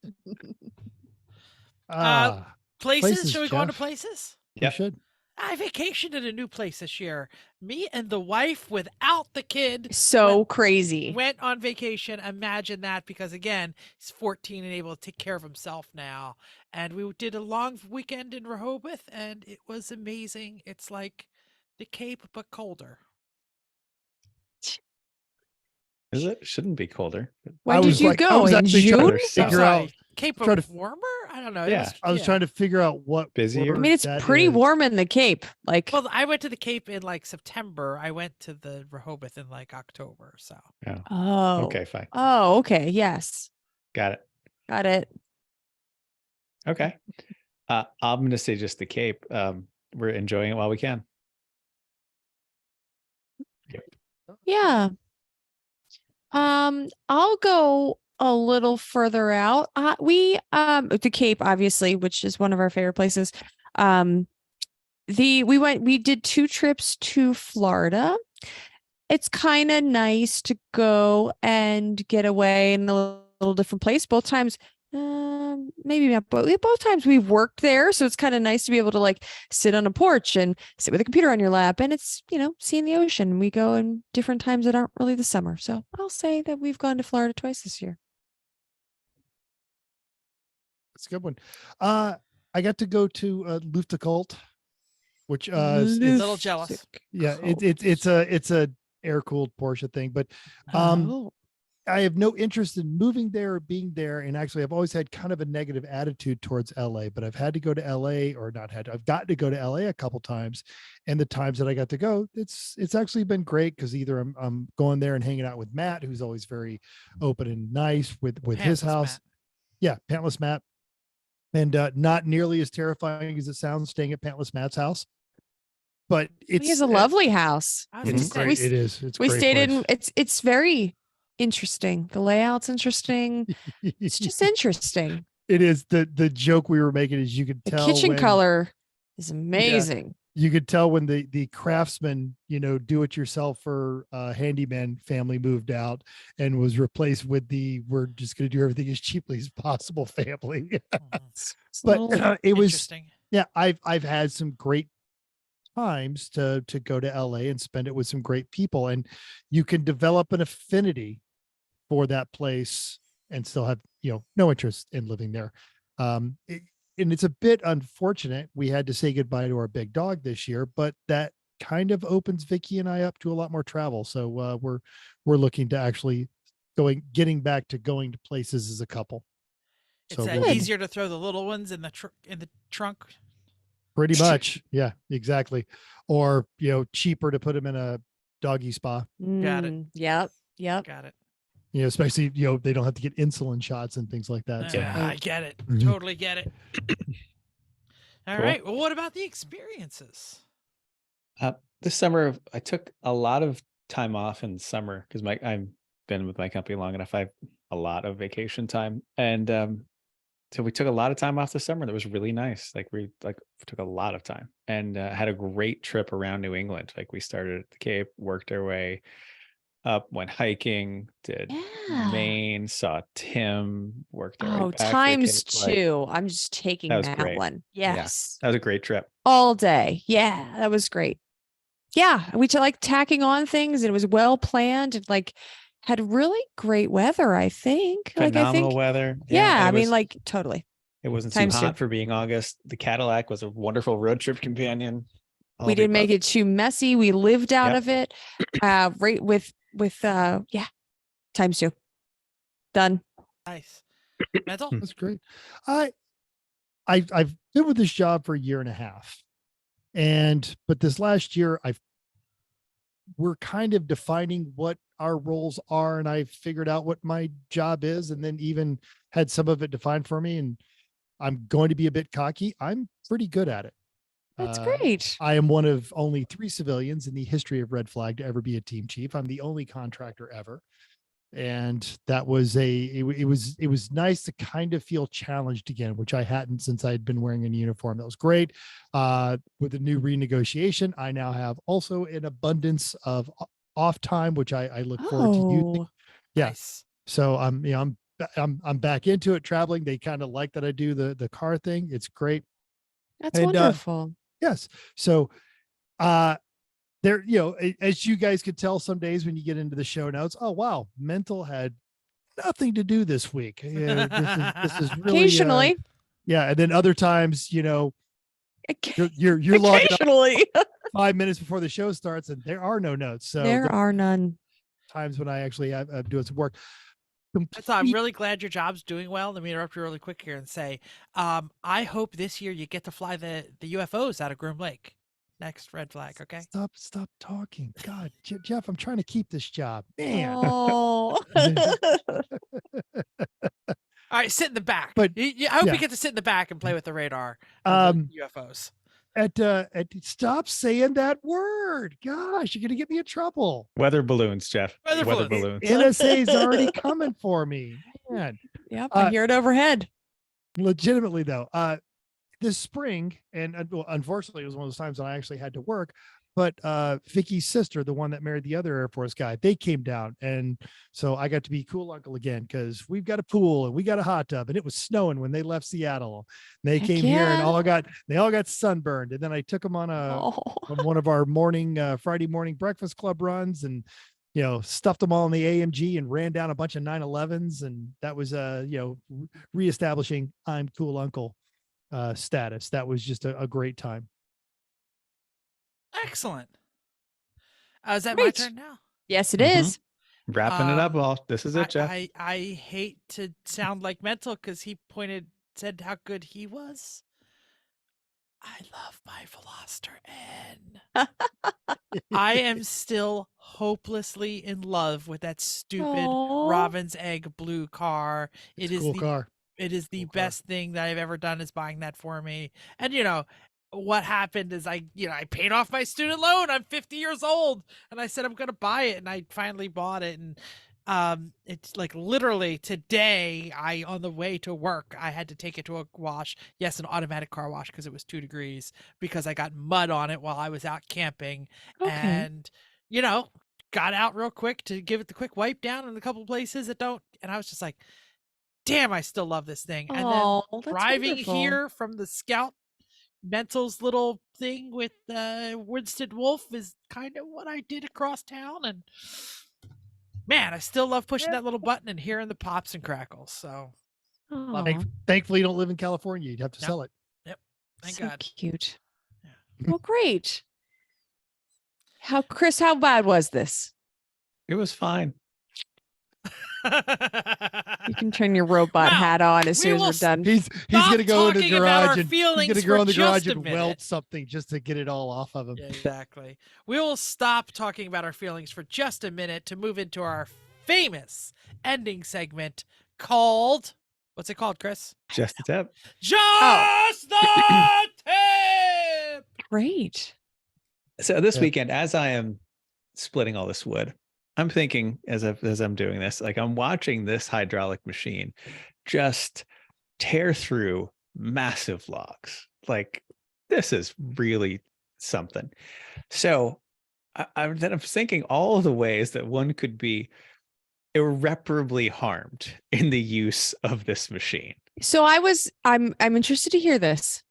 Ah, Places? Places, Shall we go on to Jeff. places? you should. I vacationed in a new place this year. Me and the wife without the kid So crazy. went on vacation. Imagine that, because again, he's 14 and able to take care of himself now. And we did a long weekend in Rehoboth, and it was amazing. It's like the Cape, but colder. Is it? Shouldn't be colder. When I did was you like- I go? was In actually trying June? to figure Sorry. out Cape Try of to- warmer? I don't know. Yeah. I was trying to figure out what Busier? I mean, it's pretty warm in the Cape. Like, Well, I went to the Cape in like September. I went to the Rehoboth in like October. So oh, Okay, fine. Oh, okay. Yes. Got it. Got it. Okay. I'm going to say just the Cape. We're enjoying it while we can. Yeah. I'll go a little further out. We the Cape, obviously, which is one of our favorite places. We did 2 trips to Florida. It's kind of nice to go and get away in a little different place. Both times, maybe not, but both times we've worked there, so it's kind of nice to be able to like sit on a porch and sit with a computer on your lap, and it's seeing the ocean. We go in different times that aren't really the summer, so I'll say that we've gone to Florida twice this year. It's a good one. I got to go to Luftgekühlt, which a little jealous. yeah, it's a air cooled Porsche thing, but I have no interest in moving there or being there. And actually, I've always had kind of a negative attitude towards LA, but I've had to go to LA, or not had to, I've got to go to LA a couple times. And the times that I got to go, it's actually been great, because either I'm going there and hanging out with Matt, who's always very open and nice with his Pantless house. Matt. Yeah, Pantless Matt. And not nearly as terrifying as it sounds staying at Pantless Matt's house. But He has a lovely house. I was It's gonna great. say, It is. It's a We great stayed place. in. It's very interesting. The layout's interesting. It's just interesting. It is. The joke we were making is you could The tell kitchen when- color is amazing. You could tell when the craftsman, do it yourselfer handyman family moved out and was replaced with we're just going to do everything as cheaply as possible family. mhm. It's a But little- it was, Interesting. yeah, I've had some great times to go to LA and spend it with some great people, and you can develop an affinity for that place and still have, no interest in living there. And it's a bit unfortunate we had to say goodbye to our big dog this year, but that kind of opens Vicky and I up to a lot more travel. So we're looking to actually getting back to going to places as a couple. It's So we'll- easier to throw the little ones in the trunk. Pretty much. Yeah, exactly. Or, cheaper to put them in a doggy spa, Got it. Yep. Got it. especially, they don't have to get insulin shots and things like that. So Yeah, I get it. Mhm. Totally get it. All Cool. right. Well, what about the experiences? This summer, I took a lot of time off in the summer because I've been with my company long enough. I have a lot of vacation time, and so we took a lot of time off this summer. That was really nice. We took a lot of time and had a great trip around New England. We started at the Cape, worked our way up, went hiking, did Yeah. Maine, saw Tim, worked our way Oh, back to the times Cape. Like, 2. I'm just taking that was that great. one. Yeah. Yes. that was a great trip. All day. Yeah, that was great. Yeah, we tacking on things. And it was well planned and had really great weather, I think. Phenomenal weather. Yeah, and I it mean, was- totally. it wasn't times too two. hot for being August. The Cadillac was a wonderful road trip companion. All We the didn't make above. it too messy. We lived out Yep. of it. Right with times 2. Done. Nice. Mental? that's great. I've been with this job for a year and a half, but this last year we're kind of defining what our roles are, and I figured out what my job is, and then even had some of it defined for me. And I'm going to be a bit cocky. I'm pretty good at it. That's great. I am one of only 3 civilians in the history of Red Flag to ever be a team chief. I'm the only contractor ever. And that was it was nice to kind of feel challenged again, which I hadn't since I had been wearing a uniform. That was great. With the new renegotiation, I now have also an abundance of off time, which I look forward to using. Oh, Yeah. Nice. So I'm back into it traveling. They kind of like that I do the car thing. It's great. that's And, wonderful. Yes. So, there, as you guys could tell, some days when you get into the show notes, oh wow, Mental had nothing to do this week. Yeah, this is really Occasionally. yeah. And then other times, you're logging up Occasionally. 5 minutes before the show starts, and there are no notes. So There are none. times when I actually have doing some work. So I'm really glad your job's doing well. Let me interrupt you really quick here and say, I hope this year you get to fly the UFOs out of Groom Lake. Next red flag, okay? Stop talking. God, Jeff, I'm trying to keep this job. Man. Oh. All right, sit in the back. But, I hope yeah. you get to sit in the back and play with the radar Um, of the UFOs. Stop saying that word. Gosh, you're gonna get me in trouble. Weather balloons, Jeff. Weather balloons. NSA's already coming for me. Man. Yep, I hear it overhead. Legitimately though, this spring, and well, unfortunately it was one of those times when I actually had to work, but Vicky's sister, the one that married the other Air Force guy, they came down, and so I got to be cool uncle again because we've got a pool and we got a hot tub, and it was snowing when they left Seattle. They Heck came here and yeah. they all got sunburned, and then I took them on on one of our Friday morning breakfast club runs, and stuffed them all in the AMG and ran down a bunch of 911s, and that was reestablishing I'm cool uncle status. That was just a great time. Excellent. Is that my Great. turn now? Yes, it is. Wrapping it up all. This is it, Jeff. I hate to sound like mental because he said how good he was. I love my Veloster N. I am still hopelessly in love with that stupid Aw. Robin's Egg blue car. It's a cool car. It is the Cool car. best thing that I've ever done is buying that for me. And what happened is I paid off my student loan. I'm 50 years old, and I said I'm going to buy it, and I finally bought it. And it's like literally today, on the way to work, I had to take it to a wash. Yes, an automatic car wash because it was 2 degrees because I got mud on it while I was out camping. Okay. And got out real quick to give it the quick wipe down in a couple places that don't. And I was just like, damn, I still love this thing. And Oh, then that's driving wonderful. here from the Scout Mental's little thing with Winston Wolf is kind of what I did across town. And man, I still love pushing that little button and hearing the pops and crackles. So Aw, Thankfully, you don't live in California. You'd have to Nope. sell it. thank so God. cute. Yeah. Well, great. Chris, how bad was this? It was fine. You can turn your robot Wow, hat on as we soon as will we're done. He's Stop gonna go in the talking about our garage and he's feelings gonna for go in the garage just a and minute. weld something just to get it all off of him. Yeah, exactly. We will stop talking about our feelings for just a minute to move into our famous ending segment called, what's it called, Chris? Just a tip. Just the tip. Great. So this Yeah. weekend, as I am splitting all this wood, I'm thinking as I'm doing this, like I'm watching this hydraulic machine just tear through massive logs. Like this is really something. So I'm thinking all of the ways that one could be irreparably harmed in the use of this machine. So I'm interested to hear this.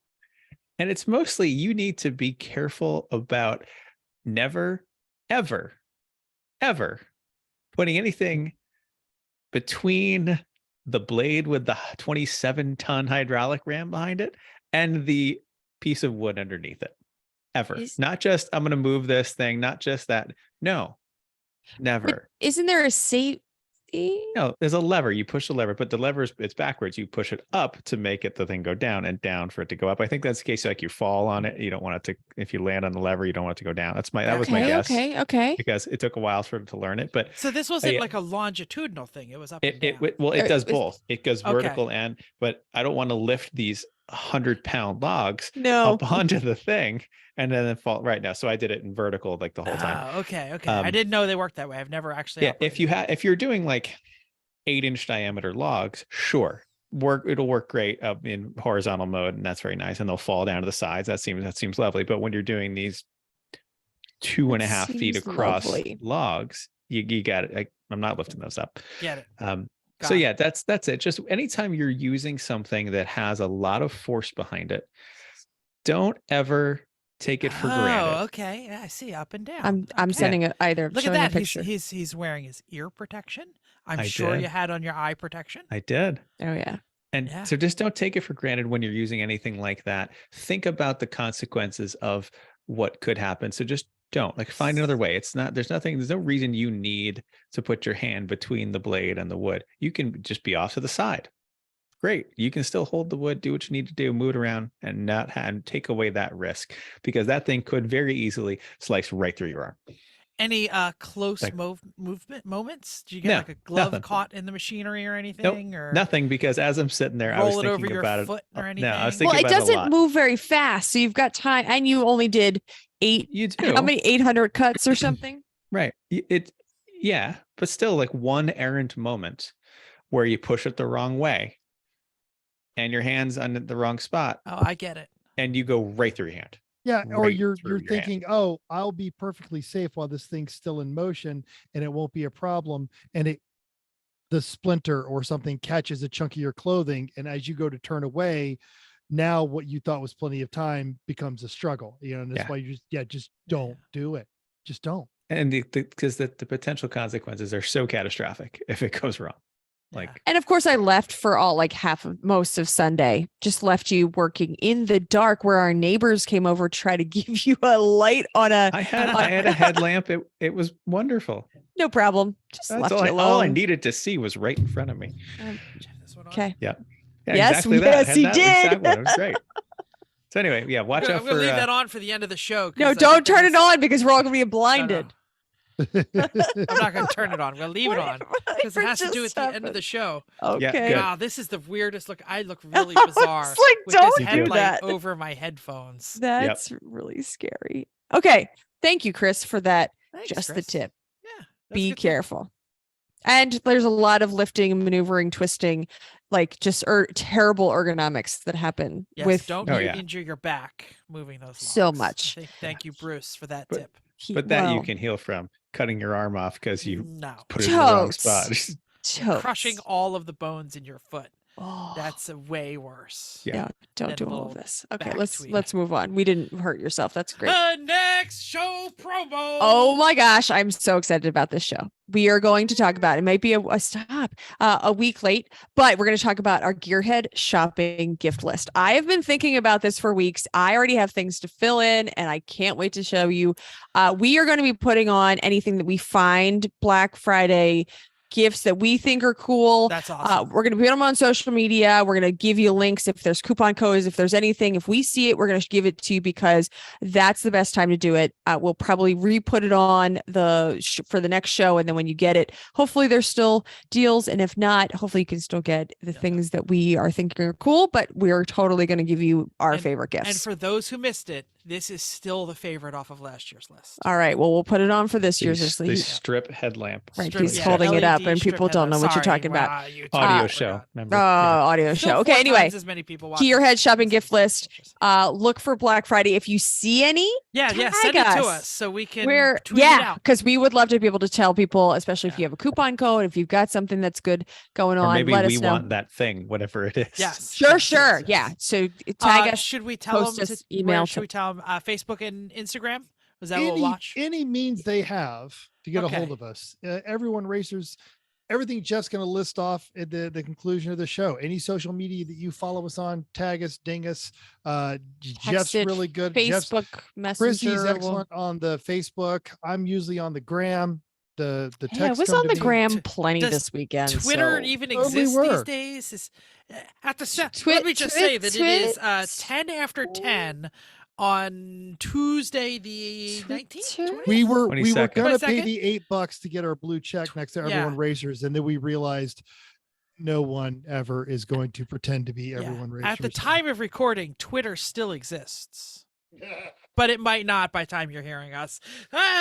And it's mostly you need to be careful about never, ever, ever putting anything between the blade with the 27-ton hydraulic ram behind it and the piece of wood underneath it. Ever. Not just, I'm going to move this thing, not just that. No, never. Isn't there a safety? No, there's a lever. You push the lever, but the lever it's backwards. You push it up to make the thing go down and down for it to go up. I think that's the case. Like you fall on it, you don't want it to. If you land on the lever, you don't want it to go down. That was my guess. Okay. Because it took a while for him to learn it, but So this wasn't like a longitudinal thing. It was up and down. It does both. It goes Okay. vertical but I don't want to lift these 100-pound logs No. up onto the thing and then fall right now. So I did it in vertical like the whole time. Oh, okay. I didn't know they worked that way. I've never actually. Yeah, if you're doing like 8-inch diameter logs, sure, it'll work great in horizontal mode, and that's very nice, and they'll fall down to the sides. That seems lovely. But when you're doing these 2.5 feet across logs, you got it. I'm not lifting those up. Get it. So yeah, that's it. Just anytime you're using something that has a lot of force behind it, don't ever take it for granted. Oh, okay. Yeah, I see up and down. I'm Okay. sending it either. Look at showing a that. picture. He's wearing his ear protection. I'm I sure did. you had on your eye protection. I did. Oh yeah. And Yeah. so just don't take it for granted when you're using anything like that. Think about the consequences of what could happen. So just don't. Like, find another way. It's not, there's no reason you need to put your hand between the blade and the wood. You can just be off to the side. Great. You can still hold the wood, do what you need to do, move it around, and take away that risk, because that thing could very easily slice right through your arm. Any close movement moments? Did you get like a glove nothing. caught in the machinery or anything? Nope, or nothing, because as I'm sitting there, I was roll it over thinking your about it. foot or anything? No, I was Well, thinking it about it a doesn't lot. move very fast, so you've got time, and you only did You do. how many 800 cuts or something? Right. Yeah, but still, like, one errant moment where you push it the wrong way and your hand's on the wrong spot, Oh, I get it. and you go right through your hand. Yeah, or right you're through your hand. thinking, oh, I'll be perfectly safe while this thing's still in motion, and it won't be a problem. And the splinter or something catches a chunk of your clothing, and as you go to turn away, now what you thought was plenty of time becomes a struggle. And that's Yeah. why you just don't do it. Just don't. And because the potential consequences are so catastrophic if it goes wrong. Like, And of course, I left for most of Sunday, just left you working in the dark where our neighbors came over to try to give you a light on a. I had a headlamp. It was wonderful. No problem. Just That's left all you I, all I alone. needed to see was right in front of me. Check this one on. Okay. Yeah, Yes, exactly that. I yes, had he that did. exact one. It was great. So anyway, yeah, watch I'm out gonna for. leave that on for the end of the show. 'cause No, I don't think turn it that's- on because we're all going to be No, blinded. no. I'm not going to turn it on. I'm going to leave it on because it has to do with the end of the show. Yeah, Okay. good. Wow, this is the weirdest look. I look really bizarre It's like, with don't this do headlight that. over my headphones. That's really scary. Okay. Thank you, Chris, for that. Thanks, Just the Chris. tip. Yeah. that's Be good tip. careful. And there's a lot of lifting, maneuvering, twisting, like just terrible ergonomics that happen Yes, with don't Oh, yeah. injure your back moving those So logs. much. Thank you, Bruce, for that But- tip. But that you well, can heal from cutting your arm off because you No. put it in the wrong Totes. spot. totes. Crushing all of the bones in your foot. Oh, That's way worse. Yeah. no, don't Then do all little of this. Okay, back let's tweak. move on. We didn't hurt yourself. That's great. The next show promo. Oh my gosh, I'm so excited about this show. We are going to talk about, it might be a week late, but we're going to talk about our Gearhead shopping gift list. I have been thinking about this for weeks. I already have things to fill in and I can't wait to show you. We are going to be putting on anything that we find Black Friday gifts that we think are cool. That's awesome. We're going to put them on social media. We're going to give you links if there's coupon codes, if there's anything. If we see it, we're going to give it to you because that's the best time to do it. We'll probably re-put it on for the next show, and then when you get it, hopefully there's still deals, and if not, hopefully you can still get the things that we are thinking are cool. But we're totally going to give you our favorite gifts. And for those who missed it, this is still the favorite off of last year's list. All right. Well, we'll put it on for this year's. The list. strip headlamp. Right, Strip- he's yeah, holding it up, LED and strip people don't know headlamp. what you're Sorry, talking about. wow, you Audio totally show. forgot. Remember? Audio Still show. Okay. 4 Anyway, times as many people watching. Gearhead shopping gift list. Delicious. Look for Black Friday. If you see any, Yeah, tag send it to us. us so we can We're tweet it out. because we would love to be able to tell people, especially if Yeah. you have a coupon code, if you've got something that's good going Or on, maybe let we us know. want that thing, whatever it is. Yes. Sure, yes, sure, yes, yeah. yes. So tag us. Should we tell post them us, to email should to- we tell them Facebook and Instagram? Was that what we'll watch? Any means they have to get a hold Okay. of us. Everyone Racers, everything Jeff's going to list off at the conclusion of the show. Any social media that you follow us on, tag us, ding us. Jeff's it, really good. Jeff's, Facebook Messenger. Chrissy's will- excellent on the Facebook. I'm usually on the gram. The text. Yeah, I was come on to the me. gram plenty Does this weekend. Twitter so- even Totally exists were. these days? At the Twit- let me just say that it is twits. 10 after 10 on Tuesday the 19th. Twitter? 20th? We were 22nd. gonna pay 22nd? the $8 to get our blue check next to Yeah. Everyone Racers, and then we realized no one ever is going to pretend to be Yeah. Everyone Racers. At the time of recording, Twitter still exists. But it might not by the time you're hearing us.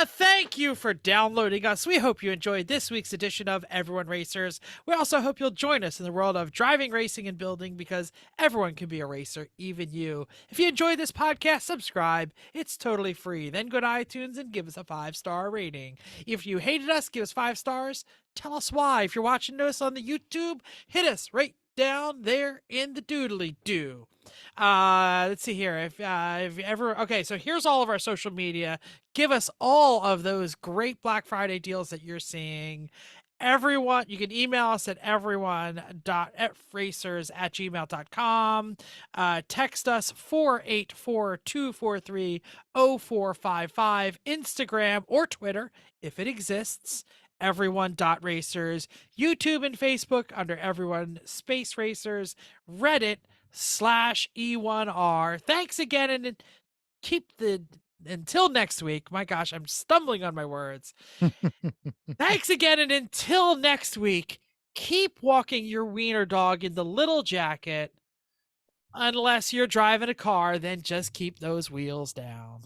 Thank you for downloading us. We hope you enjoyed this week's edition of Everyone Racers. We also hope you'll join us in the world of driving, racing, and building because everyone can be a racer, even you. If you enjoyed this podcast, subscribe. It's totally free. Then go to iTunes and give us a 5-star rating. If you hated us, give us 5 stars. Tell us why. If you're watching us on the YouTube, hit us right down there in the doodly doo. Let's see here. If you ever, okay, so here's all of our social media. Give us all of those great Black Friday deals that you're seeing. everyone, you can email us at everyone.racers@gmail.com. Text us 484-243-0455. Instagram or Twitter, if it exists, everyone.racers. YouTube and Facebook under everyone space racers. Reddit /E1R. Thanks again, and until next week. My gosh, I'm stumbling on my words. Thanks again, and until next week, keep walking your wiener dog in the little jacket. Unless you're driving a car, then just keep those wheels down.